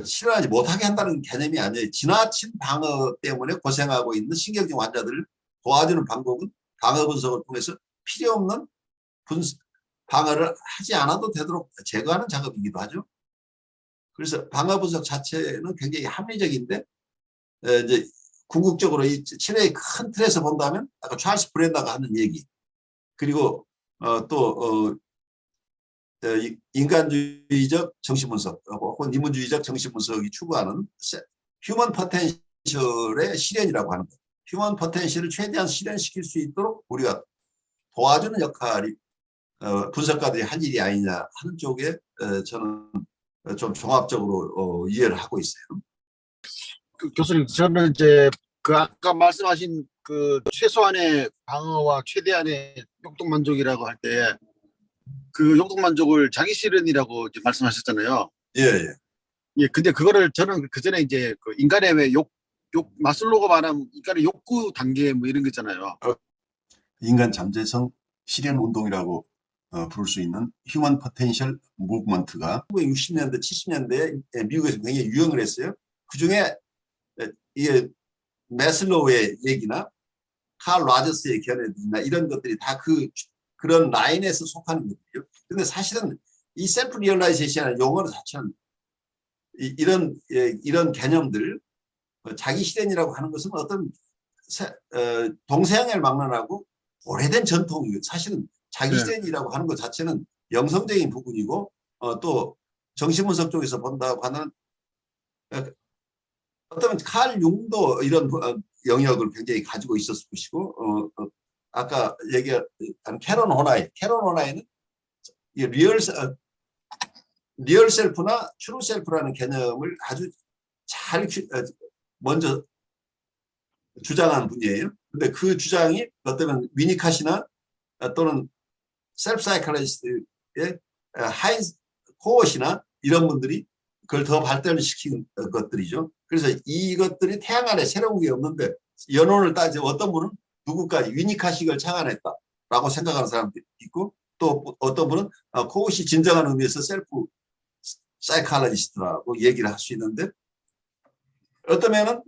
실현하지 못하게 한다는 개념이 아니에요. 지나친 방어 때문에 고생하고 있는 신경증 환자들을 도와주는 방법은 방어 분석을 통해서 필요 없는 방어를 하지 않아도 되도록 제거하는 작업이기도 하죠. 그래서 방어 분석 자체는 굉장히 합리적인데 이제 궁극적으로 이 치료의 큰 틀에서 본다면 아까 찰스 브렌더가 하는 얘기 그리고 또 인간주의적 정신분석 혹은 인문주의적 정신분석이 추구하는 휴먼 포텐셜의 실현이라고 하는 것. 휴먼 포텐셜을 최대한 실현시킬 수 있도록 우리가 도와주는 역할이 분석가들이 할 일이 아니냐 하는 쪽에 저는 좀 종합적으로 이해를 하고 있어요. 교수님, 저는 이제 그 아까 말씀하신 그 최소한의 방어와 최대한의 욕동 만족이라고 할 때 그 욕동 만족을 자기 실현이라고 이제 말씀하셨잖아요. 예, 예. 예, 근데 그거를 저는 그 전에 이제 그 인간의 왜 마슬로우가 말하는 인간의 욕구 단계 뭐 이런 거 있잖아요. 인간 잠재성 실현 운동이라고 부를 수 있는 휴먼 포텐셜 무브먼트가 1960년대, 70년대에 미국에서 굉장히 유행을 했어요. 그중에 이게 매슬로우의 얘기나 칼 라저스의 견해들이나 이런 것들이 다 그런 라인에서 속하는 것들이요. 근데 사실은 이 셀프 리얼라이제이션이라는 용어 자체는 이런 개념들 자기 실현이라고 하는 것은 어떤 동서양을 막론하고 오래된 전통이고 사실은 자기 실현이라고 하는 것 자체는 영성적인 부분이고 또 정신분석 쪽에서 본다고 하는 어떤 칼 융도 이런 영역을 굉장히 가지고 있었을 것이고 아까 얘기한 캐런 호나이는 리얼 셀프나 트루 셀프라는 개념을 아주 잘 먼저 주장한 분이에요. 근데 그 주장이 어쩌면 위니카시나 또는 셀프 사이클리스트의 하인스 코엇이나 이런 분들이 그걸 더 발전시킨 것들이죠. 그래서 이것들이 태양 아래 새로운 게 없는데 연원을 따지면 어떤 분은 누구까지 위니카식을 창안했다라고 생각하는 사람도 있고 또 어떤 분은 코엇이 진정한 의미에서 셀프 사이칼리스트라고 얘기를 할 수 있는데 어떠면은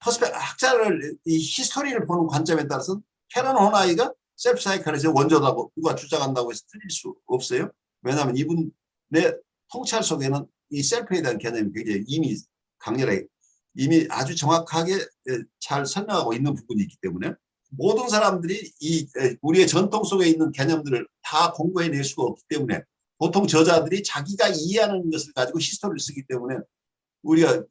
학자를 이 히스토리를 보는 관점에 따라서는 캐런 호나이가 셀프 사이칼리스트의 원조라고 누가 주장한다고 해서 틀릴 수 없어요. 왜냐하면 이분의 통찰 속에는 이 셀프에 대한 개념이 굉장히 이미 강렬하게 이미 아주 정확하게 잘 설명하고 있는 부분이 있기 때문에 모든 사람들이 이 우리의 전통 속에 있는 개념들을 다 공부해낼 수가 없기 때문에 보통 저자들이 자기가 이해하는 것을 가지고 히스토리를 쓰기 때문에 우리가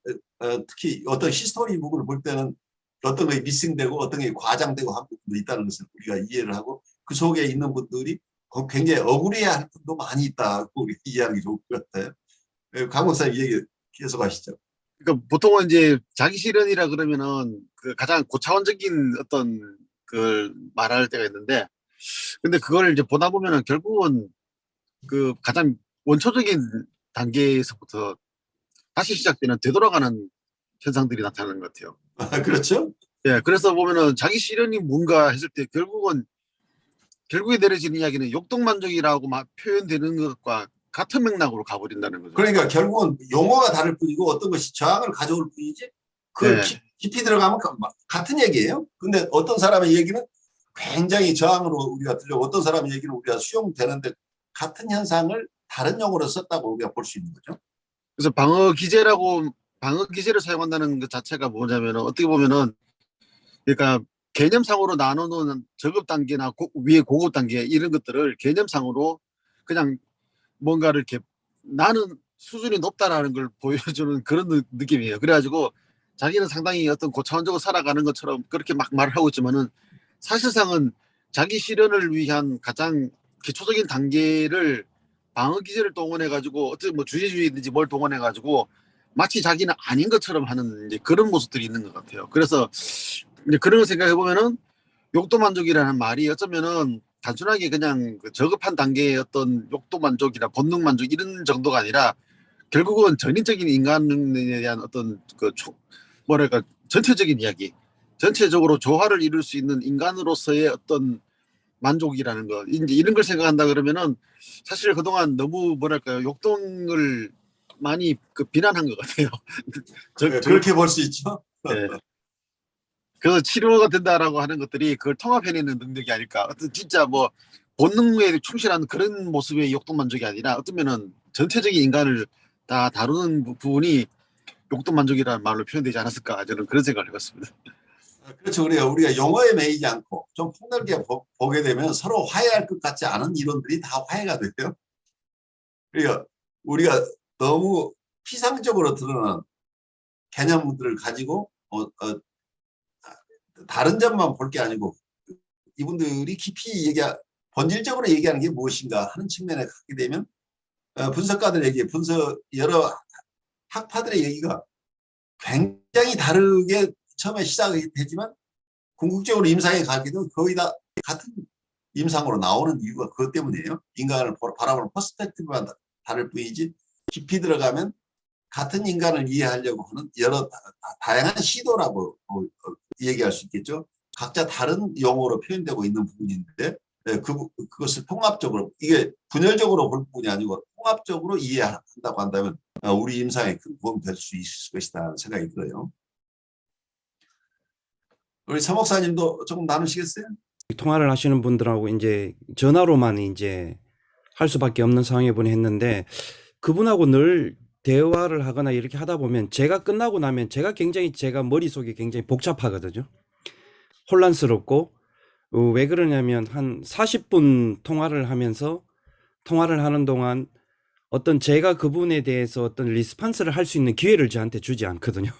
특히 어떤 히스토리 부분을 볼 때는 어떤 게 미싱되고 어떤 게 과장되고 한 부분도 있다는 것을 우리가 이해를 하고 그 속에 있는 분들이 굉장히 억울해야 할 분도 많이 있다고 우리 이해하는 게 좋을 것 같아요. 강 목사님 얘기 계속 하시죠. 그러니까 보통은 이제 자기 실현이라 그러면은 그 가장 고차원적인 어떤 그 말할 때가 있는데, 근데 그걸 이제 보다 보면은 결국은 그 가장 원초적인 단계에서부터 다시 시작되는 되돌아가는 현상들이 나타나는 것 같아요. 그렇죠? 예, 그래서 보면은 자기 실현이 뭔가 했을 때 결국에 내려지는 이야기는 욕동만족이라고 막 표현되는 것과 같은 맥락으로 가버린다는 거죠. 그러니까 결국은 용어가 다를 뿐이고 어떤 것이 저항을 가져올 뿐이지 그 네. 깊이 들어가면 같은 얘기예요. 근데 어떤 사람의 얘기는 굉장히 저항으로 우리가 들려 어떤 사람의 얘기는 우리가 수용되는데 같은 현상을 다른 용어로 썼다고 우리가 볼 수 있는 거죠. 그래서 방어 기제를 사용한다는 것 자체가 뭐냐면은 어떻게 보면은 그러니까 개념상으로 나누는 저급 단계나 위에 고급 단계 이런 것들을 개념상으로 그냥 뭔가를 이렇게 나는 수준이 높다라는 걸 보여주는 그런 느낌이에요. 그래가지고 자기는 상당히 어떤 고차원적으로 살아가는 것처럼 그렇게 막 말을 하고 있지만은 사실상은 자기 실현을 위한 가장 기초적인 단계를 방어 기제를 동원해가지고 어떤 뭐 주제주의든지 뭘 동원해가지고 마치 자기는 아닌 것처럼 하는 이제 그런 모습들이 있는 것 같아요. 그래서 이제 그런 걸 생각해 보면은 욕도만족이라는 말이 어쩌면은 단순하게 그냥 그 저급한 단계의 어떤 욕도만족이나 본능만족 이런 정도가 아니라 결국은 전인적인 인간에 대한 어떤 그 뭐랄까 전체적인 이야기, 전체적으로 조화를 이룰 수 있는 인간으로서의 어떤 만족이라는 거 이제 이런 걸 생각한다 그러면은 사실 그동안 너무 뭐랄까요 욕동을 많이 그 비난한 것 같아요. 그렇게 볼 수 있죠. 네. 그래서 치료가 된다라고 하는 것들이 그걸 통합해내는 능력이 아닐까. 어떤 진짜 뭐 본능에 충실한 그런 모습의 욕동만족이 아니라 어쩌면은 전체적인 인간을 다 다루는 부분이 욕동만족이라는 말로 표현되지 않았을까. 저는 그런 생각을 해봤습니다. 그렇죠. 우리가 용어에 매이지 않고 좀 폭넓게 보게 되면 서로 화해할 것 같지 않은 이론들이 다 화해가 돼요. 그러니까 우리가 너무 피상적으로 드러난 개념들을 가지고 다른 점만 볼 게 아니고 이분들이 깊이 본질적으로 얘기하는 게 무엇인가 하는 측면에 가게 되면 분석가들 얘기, 여러 학파들의 얘기가 굉장히 다르게 처음에 시작이 되지만 궁극적으로 임상에 가게 되면 거의 다 같은 임상으로 나오는 이유가 그것 때문이에요. 인간을 바라보는 퍼스펙티브가 다를 뿐이지 깊이 들어가면 같은 인간을 이해하려고 하는 여러 다양한 시도라고 얘기할 수 있겠죠. 각자 다른 용어로 표현되고 있는 부분인데 그것을 통합적으로 이게 분열적으로 볼 부분이 아니고 통합적으로 이해한다고 한다면 우리 임상에 큰 도움이 될 수 있을 것이다 생각이 들어요. 우리 서 목사님도 조금 나누시겠어요? 통화를 하시는 분들하고 이제 전화로만 이제 할 수밖에 없는 상황에 했는데 그분하고 늘 대화를 하거나 이렇게 하다 보면 제가 끝나고 나면 제가 머릿속이 굉장히 복잡하거든요. 혼란스럽고 왜 그러냐면 한 40분 통화를 하는 동안 어떤 제가 그분에 대해서 어떤 리스판스를 할 수 있는 기회를 저한테 주지 않거든요.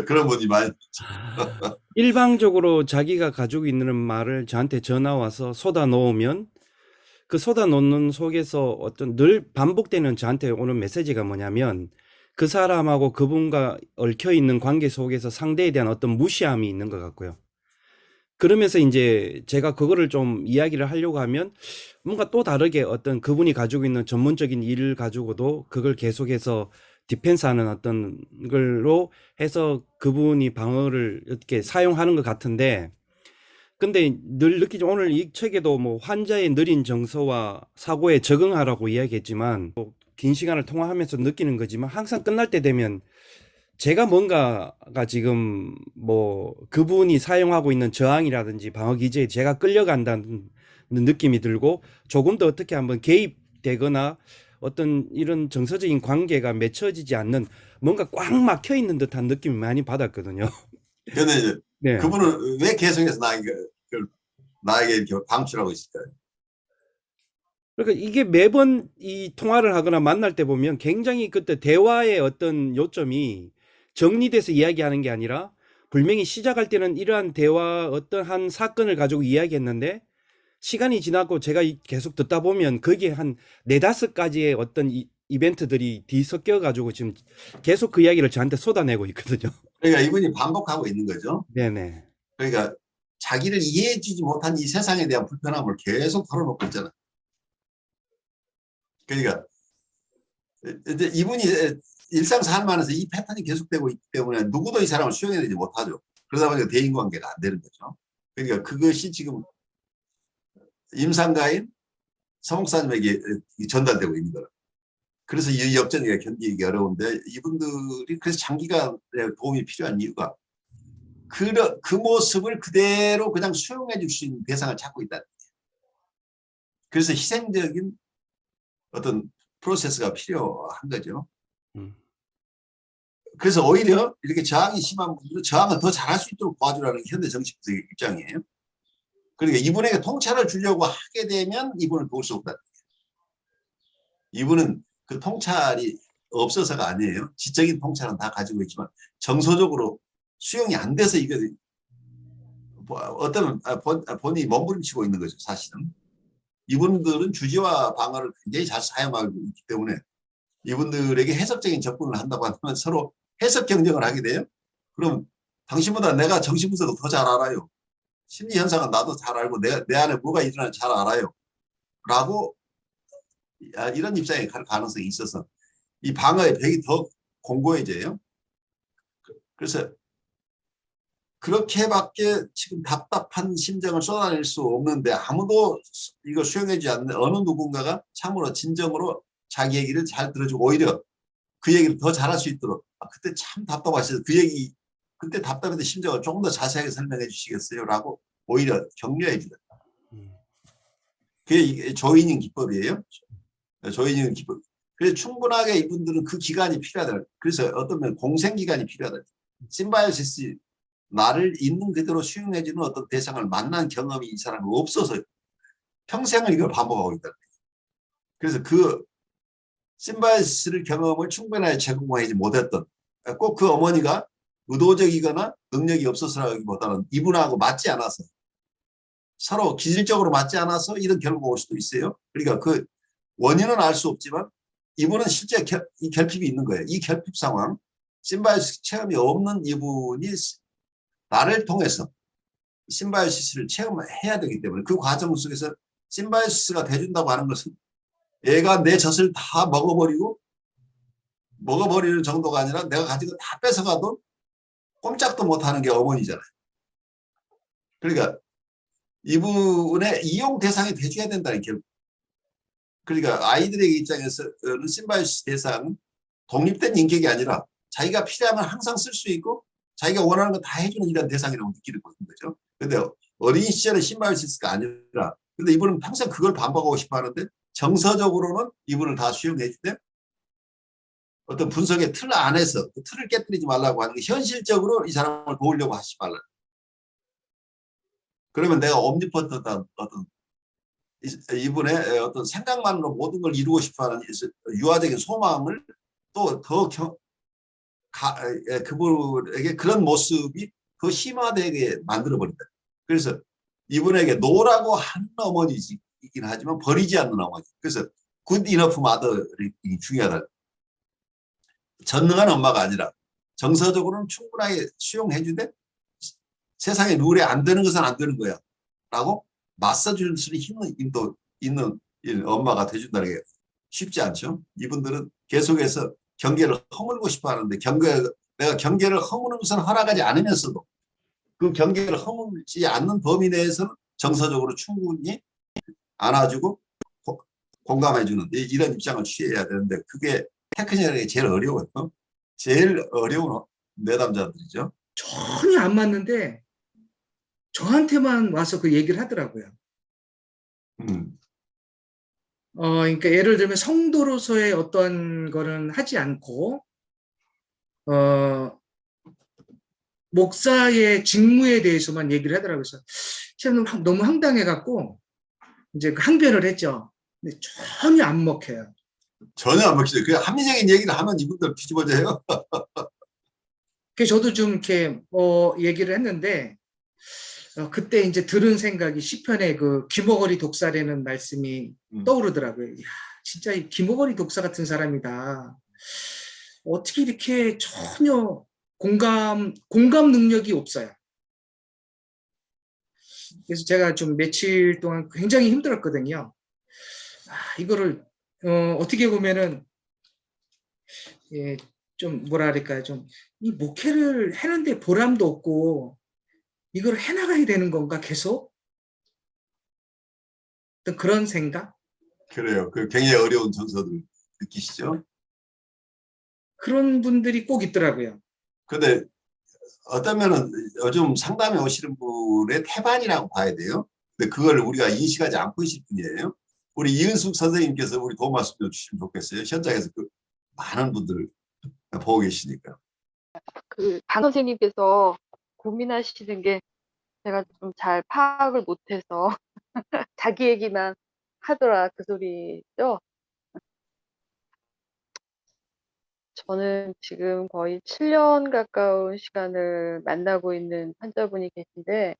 그런 분이 많이 일방적으로 자기가 가지고 있는 말을 저한테 전화 와서 쏟아 놓으면 그 쏟아 놓는 속에서 어떤 늘 반복되는 저한테 오는 메시지가 뭐냐면 그 사람하고 그분과 얽혀 있는 관계 속에서 상대에 대한 어떤 무시함이 있는 것 같고요. 그러면서 이제 제가 그거를 좀 이야기를 하려고 하면 뭔가 또 다르게 어떤 그분이 가지고 있는 전문적인 일을 가지고도 그걸 계속해서 디펜스하는 어떤 걸로 해서 그분이 방어를 이렇게 사용하는 것 같은데 근데 늘 느끼죠. 오늘 이 책에도 뭐 환자의 느린 정서와 사고에 적응하라고 이야기했지만 긴 시간을 통화하면서 느끼는 거지만 항상 끝날 때 되면 제가 뭔가가 지금 뭐 그분이 사용하고 있는 저항이라든지 방어 기제에 제가 끌려간다는 느낌이 들고 조금 더 어떻게 한번 개입되거나 어떤 이런 정서적인 관계가 맺혀지지 않는 뭔가 꽉 막혀 있는 듯한 느낌이 많이 받았거든요. 그런데 이제 네. 그분은 왜 계속해서 나에게 이렇게 방출하고 있을까요? 그러니까 이게 매번 이 통화를 하거나 만날 때 보면 굉장히 그때 대화의 어떤 요점이 정리돼서 이야기하는 게 아니라 분명히 시작할 때는 이러한 대화 어떤 한 사건을 가지고 이야기했는데 시간이 지나고 제가 계속 듣다 보면 거기에 한 네다섯 가지의 어떤 이벤트들이 뒤섞여 가지고 지금 계속 그 이야기를 저한테 쏟아내고 있거든요. 그러니까 이분이 반복하고 있는 거죠. 네네. 그러니까 자기를 이해해주지 못한 이 세상에 대한 불편함을 계속 털어놓고 있잖아요. 그러니까 이제 이분이 일상삶 안에서 이 패턴이 계속되고 있기 때문에 누구도 이 사람을 수용해내지 못하죠. 그러다 보니까 대인관계가 안 되는 거죠. 그러니까 그것이 지금 임상가인 서목사님에게 전달되고 있는 거예요. 그래서 이 역전기가 견디기 어려운데 이분들이 그래서 장기간의 도움이 필요한 이유가 그 모습을 그대로 그냥 수용해 줄 수 있는 대상을 찾고 있다는 거예요. 그래서 희생적인 어떤 프로세스가 필요한 거죠. 그래서 오히려 이렇게 저항이 심한 분들은 저항을 더 잘할 수 있도록 도와주라는 현대 정치부의 입장이에요. 그러니까 이분에게 통찰을 주려고 하게 되면 이분을 도울 수 없다. 이분은 그 통찰이 없어서가 아니에요. 지적인 통찰은 다 가지고 있지만 정서적으로 수용이 안 돼서 이거 어떤 본인이 몸부림치고 있는 거죠. 사실은. 이분들은 주지와 방어를 굉장히 잘 사용하고 있기 때문에 이분들에게 해석적인 접근을 한다고 하면 서로 해석 경쟁을 하게 돼요. 그럼 당신보다 내가 정신분석을 더 잘 알아요. 심리 현상은 나도 잘 알고 내 안에 뭐가 일어나는지 잘 알아요. 라고 이런 입장에 갈 가능성이 있어서 이 방어의 벽이 더 공고해져요. 그래서 그렇게밖에 지금 답답한 심정을 쏟아낼 수 없는데 아무도 이걸 수용하지 않는 어느 누군가가 참으로 진정으로 자기 얘기를 잘 들어주고 오히려 그 얘기를 더 잘할 수 있도록 그때 참 답답하셔서 그 얘기 그때 답답했던 심정을 조금 더 자세하게 설명해 주시겠어요? 라고 오히려 격려해 주다. 그게 조이닝 기법이에요. 조이닝 기법. 그래서 충분하게 이분들은 그 기간이 필요하다. 그래서 어떤 면 공생 기간이 필요하다. 심바이오시스 나를 있는 그대로 수용해주는 어떤 대상을 만난 경험이 이 사람은 없어서 평생을 이걸 반복하고 있다. 그래서 그 심바이오시스를 경험을 충분하게 제공하지 못했던 꼭 그 어머니가 의도적이거나 능력이 없어서라기보다는 이분하고 맞지 않아서 서로 기질적으로 맞지 않아서 이런 결과가 올 수도 있어요. 그러니까 그 원인은 알 수 없지만 이분은 실제 이 결핍이 있는 거예요. 이 결핍 상황, 심바이오시스 체험이 없는 이분이 나를 통해서 심바이오시스를 체험해야 되기 때문에 그 과정 속에서 심바이오시스가 돼준다고 하는 것은 얘가 내 젖을 다 먹어버리는 정도가 아니라 내가 가진 거 다 뺏어가도 꼼짝도 못하는 게 어머니잖아요. 그러니까 이분의 이용 대상이 돼줘야 된다는 게 그러니까 아이들의 입장에서는 심바이오시스 대상은 독립된 인격이 아니라 자기가 필요하면 항상 쓸 수 있고 자기가 원하는 거 다 해주는 이런 대상이라고 느끼는 거죠. 근데 어린 시절에 심바이오시스가 아니라 근데 이분은 평생 그걸 반복하고 싶어 하는데 정서적으로는 이분을 다 수용해 주되 어떤 분석의 틀 안에서 그 틀을 깨뜨리지 말라고 하는 게 현실적으로 이 사람을 도우려고 하지 말라. 그러면 내가 옴니포턴트한 어떤 이분의 어떤 생각만으로 모든 걸 이루고 싶어하는 유아적인 소망을 또 더 그분에게 그런 모습이 더 심화되게 만들어버린다. 그래서 이분에게 노라고 하는 어머니이긴 하지만 버리지 않는 어머니. 그래서 good enough mother이 중요하다. 전능한 엄마가 아니라 정서적으로는 충분하게 수용해주되 세상에 룰에 안 되는 것은 안 되는 거야. 라고 맞서줄 수 있는 엄마가 돼준다는 게 쉽지 않죠. 이분들은 계속해서 경계를 허물고 싶어 하는데 내가 경계를 허무는 것은 허락하지 않으면서도 그 경계를 허물지 않는 범위 내에서는 정서적으로 충분히 안아주고 공감해주는 이런 입장을 취해야 되는데 그게 테크닉이 제일 어려워요. 제일 어려운 내담자들이죠. 전혀 안 맞는데 저한테만 와서 그 얘기를 하더라고요. 그러니까 예를 들면 성도로서의 어떤 거는 하지 않고, 어, 목사의 직무에 대해서만 얘기를 하더라고요. 그래서 제가 너무 황당해갖고, 이제 그 항변을 했죠. 근데 전혀 안 먹혀요. 전혀 안 먹히죠. 그 합리적인 얘기를 하면 이분들 뒤집어져요. 그래서 저도 좀 이렇게 얘기를 했는데 그때 이제 들은 생각이 시편의 그 귀머거리 독사라는 말씀이 떠오르더라고요. 이야, 진짜 이 귀머거리 독사 같은 사람이다. 어떻게 이렇게 전혀 공감 능력이 없어요. 그래서 제가 좀 며칠 동안 굉장히 힘들었거든요. 이거를 어떻게 보면은 예, 좀 뭐라 그럴까요? 좀 이 목회를 하는데 보람도 없고 이걸 해나가야 되는 건가 계속? 어떤 그런 생각? 그래요. 그 굉장히 어려운 정서들 느끼시죠? 그런 분들이 꼭 있더라고요. 근데 어쩌면은 요즘 상담에 오시는 분의 태반이라고 봐야 돼요. 근데 그걸 우리가 인식하지 않고 있을 뿐이에요. 우리 이은숙 선생님께서 우리 도움 말씀 좀 주시면 좋겠어요. 현장에서 그 많은 분들을 보고 계시니까. 그 강 선생님께서 고민하시는 게 제가 좀 잘 파악을 못해서 자기 얘기만 하더라 그 소리죠. 저는 지금 거의 7년 가까운 시간을 만나고 있는 환자분이 계신데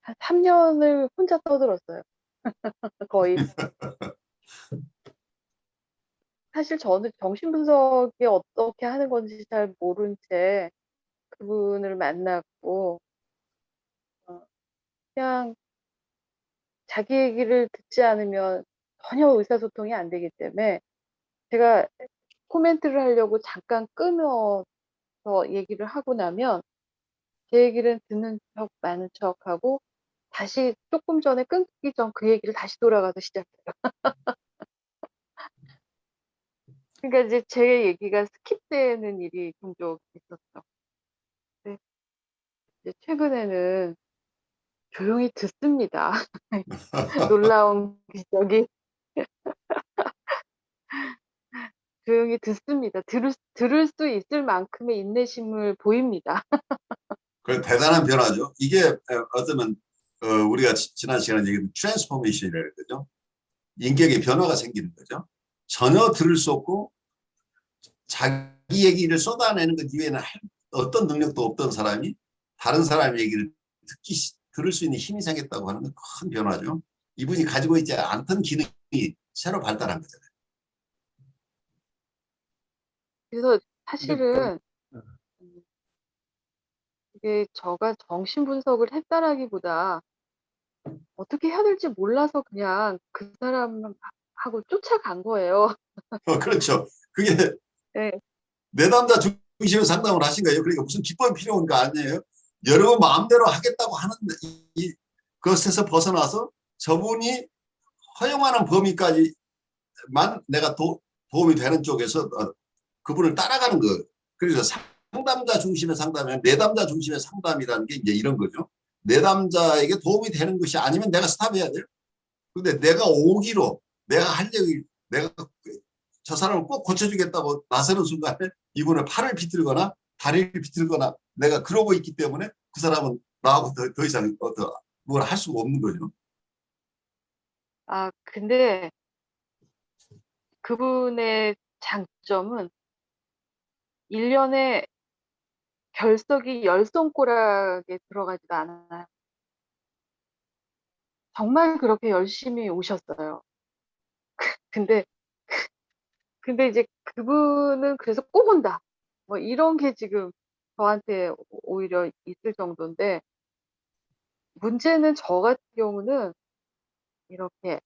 한 3년을 혼자 떠들었어요. 거의. 사실 저는 정신분석이 어떻게 하는 건지 잘 모른 채 그분을 만났고 그냥 자기 얘기를 듣지 않으면 전혀 의사소통이 안 되기 때문에 제가 코멘트를 하려고 잠깐 끊어서 얘기를 하고 나면 제 얘기를 듣는 척 많은 척하고 다시 조금 전에 끊기 전 그 얘기를 다시 돌아가서 시작해요. 그러니까 이제 제 얘기가 스킵되는 일이 종종 있었죠. 근데 이제 최근에는 조용히 듣습니다. 놀라운 기적이 조용히 듣습니다. 들을 수 있을 만큼의 인내심을 보입니다. 그 대단한 변화죠. 이게 어쩌면 우리가 지난 시간에 얘기했던 트랜스포메이션이라는 거죠. 인격의 변화가 생기는 거죠. 전혀 들을 수 없고 자기 얘기를 쏟아내는 것 이외에는 어떤 능력도 없던 사람이 다른 사람의 얘기를 들을 수 있는 힘이 생겼다고 하는 건 큰 변화죠. 이분이 가지고 있지 않던 기능이 새로 발달한 거잖아요. 그래서 근데 사실은 이게 제가 정신분석을 했다라기보다 어떻게 해야 될지 몰라서 그냥 그 사람하고 쫓아간 거예요. 그렇죠. 그게 네. 내담자 중심의 상담을 하신 거예요. 그러니까 무슨 기법이 필요한 거 아니에요. 여러분 마음대로 하겠다고 하는 그것에서 벗어나서 저분이 허용하는 범위까지만 내가 도움이 되는 쪽에서 그분을 따라가는 거. 그래서 상담자 중심의 상담이면 내담자 중심의 상담이라는 게 이제 이런 거죠. 내담자에게 도움이 되는 것이 아니면 내가 스탑해야 돼요. 근데 내가 오기로 내가 하려고 내가 저 사람을 꼭 고쳐주겠다고 나서는 순간에 이분의 팔을 비틀거나 다리를 비틀거나 내가 그러고 있기 때문에 그 사람은 나하고 더 이상 뭘 할 수가 없는 거죠. 근데 그분의 장점은 1년에 결석이 10손가락에 들어가지도 않아요. 정말 그렇게 열심히 오셨어요. 근데 이제 그분은 그래서 꼭 온다. 뭐 이런 게 지금 저한테 오히려 있을 정도인데 문제는 저 같은 경우는 이렇게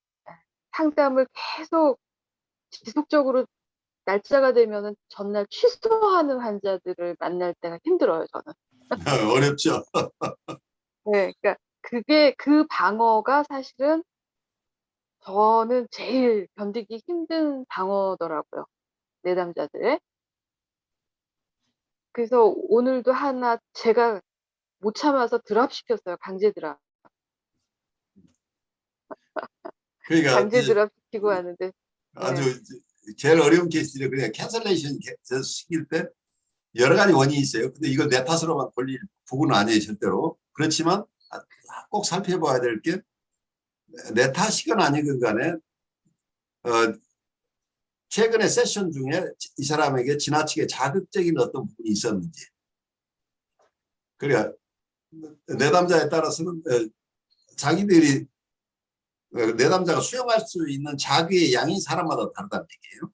상담을 계속 지속적으로 날짜가 되면은 전날 취소하는 환자들을 만날 때가 힘들어요, 저는. 어렵죠. 네, 그러니까 그 방어가 사실은 저는 제일 견디기 힘든 방어더라고요, 내담자들의. 그래서 오늘도 하나 제가 못 참아서 드랍 시켰어요, 강제 드랍. 그러니까 강제 이 드랍시키고 하는데. 아주 네. 제일 어려운 케이스는 그냥 캔슬레이션 시킬 때 여러 가지 원인이 있어요. 근데 이걸 내 탓으로만 걸릴 부분은 아니에요, 절대로. 그렇지만 꼭 살펴봐야 될 게 내 탓이건 아니건 간에 최근에 세션 중에 이 사람에게 지나치게 자극적인 어떤 부분이 있었는지. 그러니까 내담자에 따라서는 자기들이 내담자가 수용할 수 있는 자극의 양이 사람마다 다르다는 얘기예요.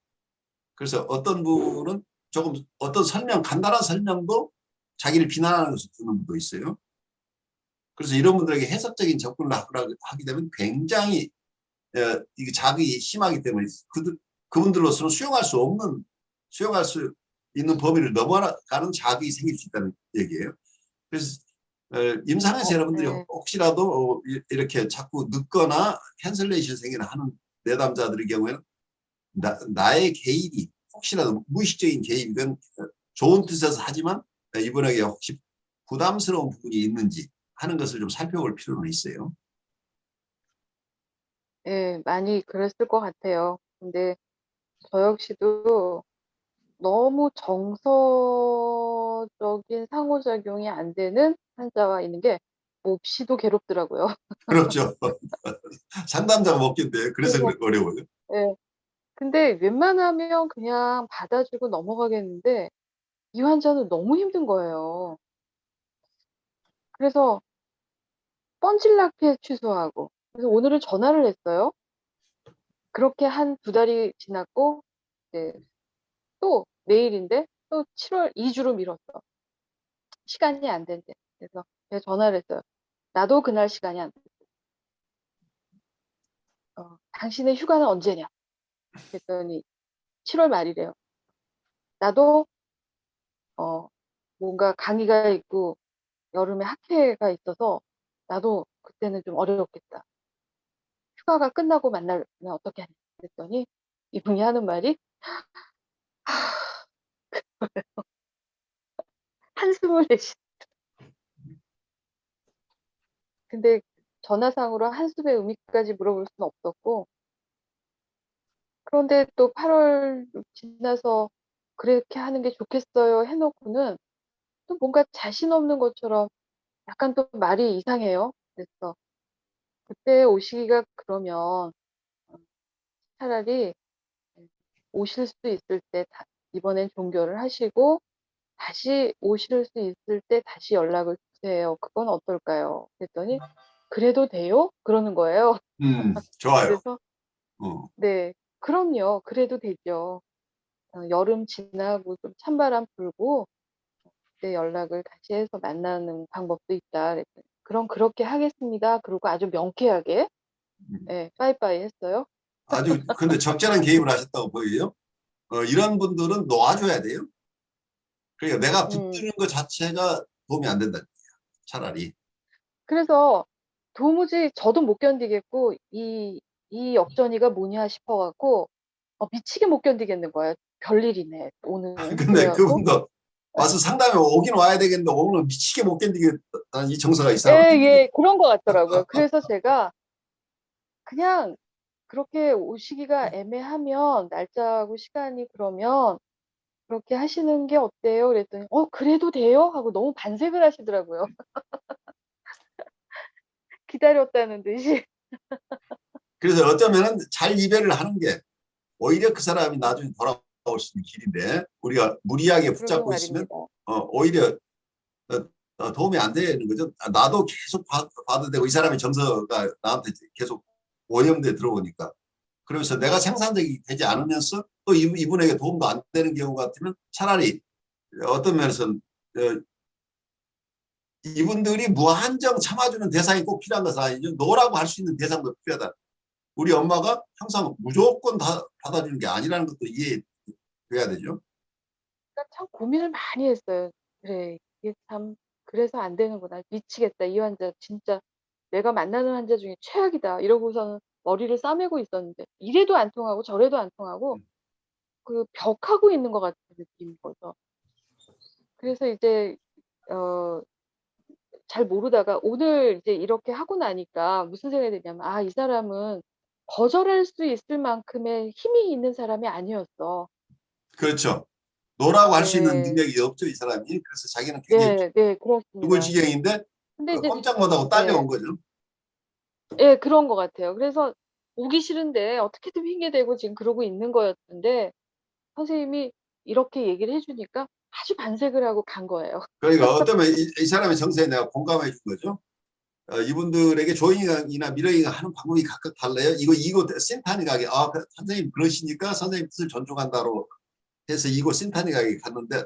그래서 어떤 분은 조금 어떤 설명, 간단한 설명도 자기를 비난하는 것을 듣는 분도 있어요. 그래서 이런 분들에게 해석적인 접근을 하게 되면 굉장히 이게 자극이 심하기 때문에 그분들로서는 수용할 수 있는 범위를 넘어가는 자극이 생길 수 있다는 얘기예요. 그래서 임상에서 여러분들이 네. 혹시라도 이렇게 자꾸 늦거나 캔슬레이션 생기나 하는 내담자들의 경우에는 나의 개입이 혹시라도 무의식적인 개입이건 좋은 뜻에서 하지만 이분에게 혹시 부담스러운 부분이 있는지 하는 것을 좀 살펴볼 필요는 있어요. 예, 많이 그랬을 것 같아요. 근데 저 역시도 너무 정서적인 상호작용이 안 되는 환자가 있는 게 몹시도 괴롭더라고요. 그렇죠. 상담자가 못 견뎌요. 그래서 그래서 어려워요. 예. 근데 웬만하면 그냥 받아주고 넘어가겠는데 이 환자는 너무 힘든 거예요. 그래서 뻔질나게 취소하고. 그래서 오늘은 전화를 했어요. 그렇게 한 2달이 지났고 이제 또 내일인데 또 7월 2주로 미뤘어. 시간이 안 된대. 그래서 제가 전화를 했어요. 나도 그날 시간이 안 돼. 당신의 휴가는 언제냐? 그랬더니 7월 말이래요. 나도 뭔가 강의가 있고 여름에 학회가 있어서 나도 그때는 좀 어렵겠다. 휴가가 끝나고 만나면 어떻게 하냐? 그랬더니 이분이 하는 말이 한숨을 내쉬. 근데 전화상으로 한숨의 의미까지 물어볼 수는 없었고, 그런데 또 8월 지나서 그렇게 하는 게 좋겠어요 해놓고는 또 뭔가 자신 없는 것처럼 약간 또 말이 이상해요. 그래서 그때 오시기가 그러면 차라리 오실 수 있을 때 이번엔 종교를 하시고 다시 오실 수 있을 때 다시 연락을 주세요. 그건 어떨까요? 그랬더니 그래도 돼요? 그러는 거예요. 좋아요. 그래서 어. 네, 그럼요. 그래도 되죠. 여름 지나고 좀 찬바람 불고 그때 연락을 다시 해서 만나는 방법도 있다. 그랬더니 그럼 그렇게 하겠습니다. 그리고 아주 명쾌하게 예, 빠이빠이 했어요. 아주 근데 적절한 개입을 하셨다고 보여요. 이런 분들은 놓아줘야 돼요. 그러니까 내가 음, 붙드는 것 자체가 도움이 안 된다. 차라리. 그래서 도무지 저도 못 견디겠고 이 역전이가 뭐냐 싶어갖고 미치게 못 견디겠는 거예요. 별일이네 오늘은. 근데 그래갖고 그분도 와서 상담에 오긴 와야 되겠는데 오늘 미치게 못 견디겠다는 이 정서가 이 예, 사람한테 있는 거죠. 예, 그런 것 같더라고요. 그래서 제가 그냥 그렇게 오시기가 애매하면 날짜하고 시간이 그러면 그렇게 하시는 게 어때요? 그랬더니 그래도 돼요? 하고 너무 반색을 하시더라고요. 기다렸다는 듯이. 그래서 어쩌면은 잘 이별을 하는 게 오히려 그 사람이 나중에 돌아올 수 있는 길인데 우리가 무리하게 그러게 붙잡고 있으면 말입니다. 오히려 도움이 안 되는 거죠. 나도 계속 봐도 되고 이 사람의 정서가 나한테 계속 오염돼 들어오니까. 그러면서 내가 생산적이 되지 않으면서 또 이분에게 도움도 안 되는 경우 같으면 차라리 어떤 면에서는 이분들이 무한정 참아주는 대상이 꼭 필요한 것은 아니죠. 노라고 할 수 있는 대상도 필요하다. 우리 엄마가 항상 무조건 다 받아주는 게 아니라는 것도 이해해야 되죠. 그러니까 참 고민을 많이 했어요. 그래, 이게 참 그래서 안 되는구나. 미치겠다. 이 환자 진짜 내가 만나는 환자 중에 최악이다. 이러고서는 머리를 싸매고 있었는데 이래도 안 통하고 저래도 안 통하고 그 벽하고 있는 것 같은 느낌인 거죠. 그래서 이제 어, 잘 모르다가 오늘 이제 이렇게 하고 나니까 무슨 생각이 드냐면 이 사람은 거절할 수 있을 만큼의 힘이 있는 사람이 아니었어. 그렇죠. 노라고 할 수 있는 네. 능력이 없죠, 이 사람이. 그래서 자기는 굉장히 네, 네, 죽을 그렇습니다. 지경인데 근데 이제 꼼짝 못하고 네. 딸려온 거죠. 예, 그런 것 같아요. 그래서 오기 싫은데 어떻게든 핑계 대고 지금 그러고 있는 거였는데 선생님이 이렇게 얘기를 해 주니까 아주 반색을 하고 간 거예요. 그러니까 어쩌면 이 사람의 정서에 내가 공감해 준 거죠. 이분들에게 조잉이나 미러잉 하는 방법이 각각 달라요. 이거 심타닉하게 선생님 그러시니까 선생님 뜻을 존중한다로 해서 이거 심타닉하게 갔는데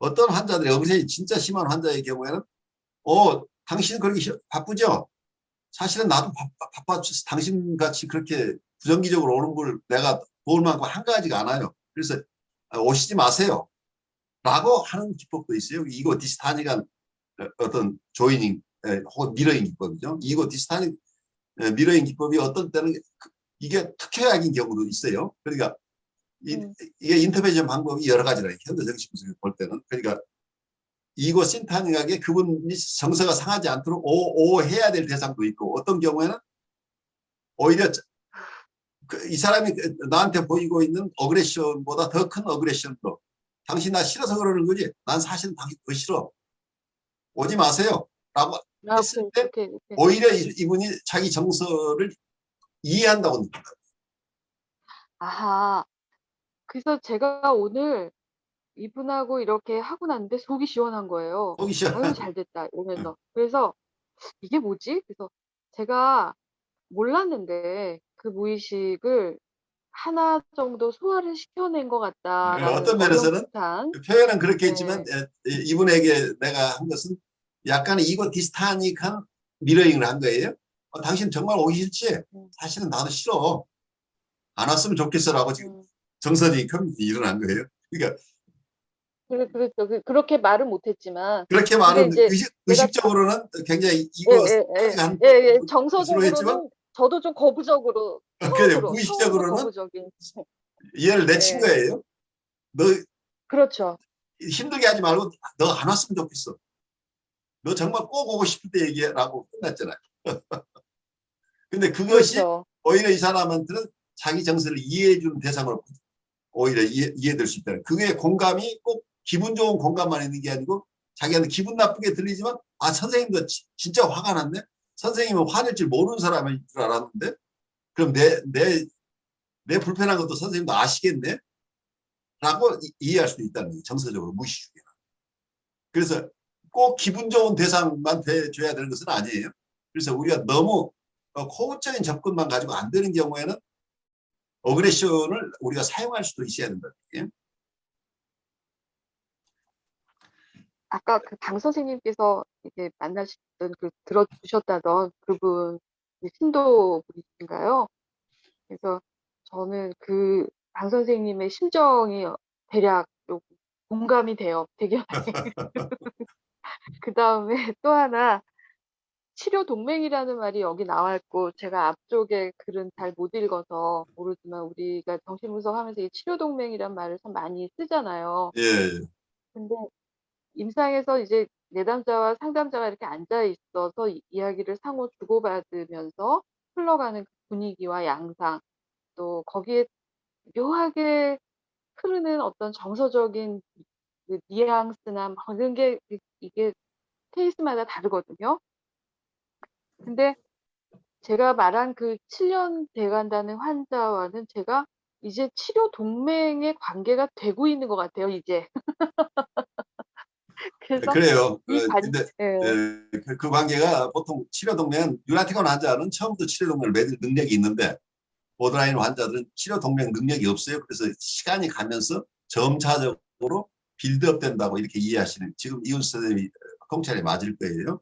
어떤 환자들이 억세이 진짜 심한 환자의 경우에는 당신은 그렇게 바쁘죠? 사실은 나도 바빠 당신같이 그렇게 부정기적으로 오는 걸 내가 도울 만큼 한가하지가 않아요. 그래서 오시지 마세요. 라고 하는 기법도 있어요. 이거 디스타닉한 어떤 조이닝 혹은 미러잉 기법이죠. 이거 디스타닉 미러잉 기법이 어떤 때는 이게 특효약인 경우도 있어요. 그러니까 이게 인터벤션 방법이 여러 가지라 현대 정신분석을 볼 때는. 그러니까 이거 심타닉하게 그분이 정서가 상하지 않도록 해야 될 대상도 있고 어떤 경우에는 오히려 이 사람이 나한테 보이고 있는 어그레션보다 더 큰 어그레션으로 당신 나 싫어서 그러는 거지 난 사실은 당신 더 싫어 오지 마세요 라고 했을 때 그렇게 오히려 이분이 자기 정서를 이해한다고 느낀다. 아하. 그래서 제가 오늘 이분하고 이렇게 하고 났는데 속이 시원한 거예요. 속이 시원한 "어유 잘 됐다." 이러면서. 그래서 '이게 뭐지?' 그래서 제가 몰랐는데 그 무의식을 하나 정도 소화를 시켜낸 것 같다라는 어떤 면에서는 어렴풋한 표현은 그렇게 했지만 네. 이분에게 내가 한 것은 약간의 이거 디스타닉한 미러잉을 한 거예요. 당신 정말 오기 싫지? 사실은 나도 싫어. 안 왔으면 좋겠어라고 지금 정서적인 커뮤니티 일어난 거예요. 그러니까 그렇죠. 그렇게 말은 못 했지만 그렇게 근데 말은 이제 내가 의식적으로는 굉장히 이거 예예예. 한 예예. 것으로 했지만 정서적으로는 저도 좀 거부적으로 그래 처음으로 무의식적으로는 거부적인 이해를 내친 예. 거예요. 너 그렇죠. 힘들게 하지 말고 너 안 왔으면 좋겠어. 너 정말 꼭 오고 싶을 때 얘기해라고 끝났잖아요. 근데 그것이 그렇죠. 오히려 이 사람한테는 자기 정서를 이해해 주는 대상으로 오히려 이해될 수 있다는. 그게 공감이 꼭 기분 좋은 공감만 있는 게 아니고 자기한테 기분 나쁘게 들리지만 선생님도 진짜 화가 났네. 선생님은 화낼 줄 모르는 사람일 줄 알았는데 그럼 내 불편한 것도 선생님도 아시겠네? 라고 이해할 수도 있다는 거예요. 정서적으로 무의식 중에. 그래서 꼭 기분 좋은 대상만 돼줘야 되는 것은 아니에요. 그래서 우리가 너무 호흡적인 접근만 가지고 안 되는 경우에는 어그레션을 우리가 사용할 수도 있어야 된다. 아까 그 강 선생님께서 이렇게 만나셨던 들어주셨다던 그분 신도 분이신가요? 그래서 저는 그 강 선생님의 심정이 대략 좀 공감이 돼요, 대견하게. 그다음에 또 하나 치료 동맹이라는 말이 여기 나와 있고 제가 앞쪽에 글은 잘 못 읽어서 모르지만 우리가 정신분석하면서 이 치료 동맹이란 말을 참 많이 쓰잖아요. 예. 근데 임상에서 이제 내담자와 상담자가 이렇게 앉아 있어서 이야기를 상호 주고받으면서 흘러가는 그 분위기와 양상 또 거기에 묘하게 흐르는 어떤 정서적인 그 뉘앙스나 뭐 이런 게 이게 케이스마다 다르거든요. 근데 제가 말한 그 7년 돼 간다는 환자와는 제가 이제 치료 동맹의 관계가 되고 있는 것 같아요, 이제. 그래서 그래요. 이 관 근데 예. 그 관계가 보통 치료동맹은 유라티콘 환자는 처음부터 치료동맹을 맺을 능력이 있는데 보드라인 환자들은 치료동맹 능력이 없어요. 그래서 시간이 가면서 점차적으로 빌드업 된다고 이렇게 이해하시는 지금 이윤수 선생님이 통찰에 맞을 거예요.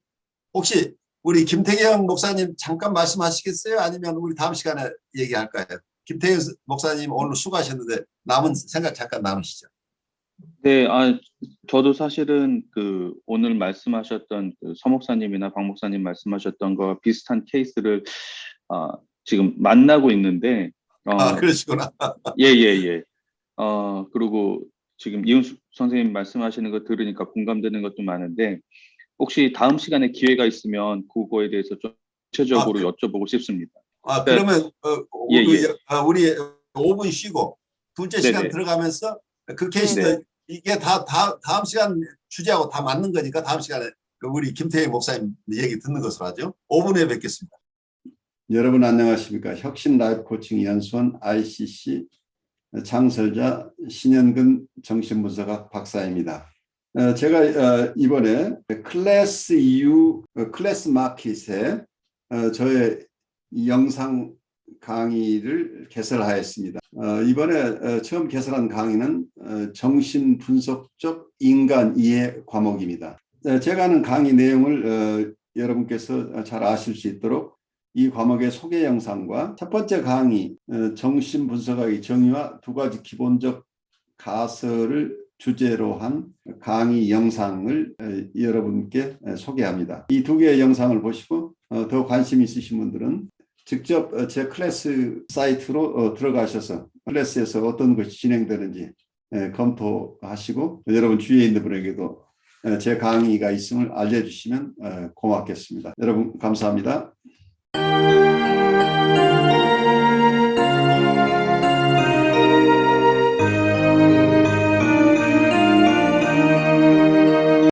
혹시 우리 김태경 목사님 잠깐 말씀하시겠어요? 아니면 우리 다음 시간에 얘기할까요? 김태경 목사님 오늘 수고하셨는데 남은 생각 잠깐 나누시죠. 네, 저도 사실은 그 오늘 말씀하셨던 그 서 목사님이나 박 목사님 말씀하셨던 거와 비슷한 케이스를 지금 만나고 있는데, 그러시구나. 예. 그리고 지금 이윤수 선생님 말씀하시는 거 들으니까 공감되는 것도 많은데, 혹시 다음 시간에 기회가 있으면 그거에 대해서 좀 구체적으로 여쭤보고 싶습니다. 그러면 예, 예. 우리 5분 쉬고 둘째 시간 네네. 들어가면서 그 케이스 네. 이게 다 다음 시간 주제하고 다 맞는 거니까 다음 시간에 우리 김태희 목사님 얘기 듣는 것으로 하죠. 5분에 뵙겠습니다. 여러분 안녕하십니까. 혁신 라이프 코칭 연수원 ICC 창설자 신현근 정신분석학 박사입니다. 제가 이번에 클래스 EU 클래스 마켓에 저의 영상 강의를 개설하였습니다. 이번에 처음 개설한 강의는 정신분석적 인간 이해 과목입니다. 제가 하는 강의 내용을 여러분께서 잘 아실 수 있도록 이 과목의 소개 영상과 첫 번째 강의 정신분석학의 정의와 두 가지 기본적 가설을 주제로 한 강의 영상을 여러분께 소개합니다. 이 두 개의 영상을 보시고 더 관심 있으신 분들은 직접 제 클래스 사이트로 들어가셔서 클래스에서 어떤 것이 진행되는지 검토하시고 여러분 주위에 있는 분에게도 제 강의가 있음을 알려주시면 고맙겠습니다. 여러분 감사합니다.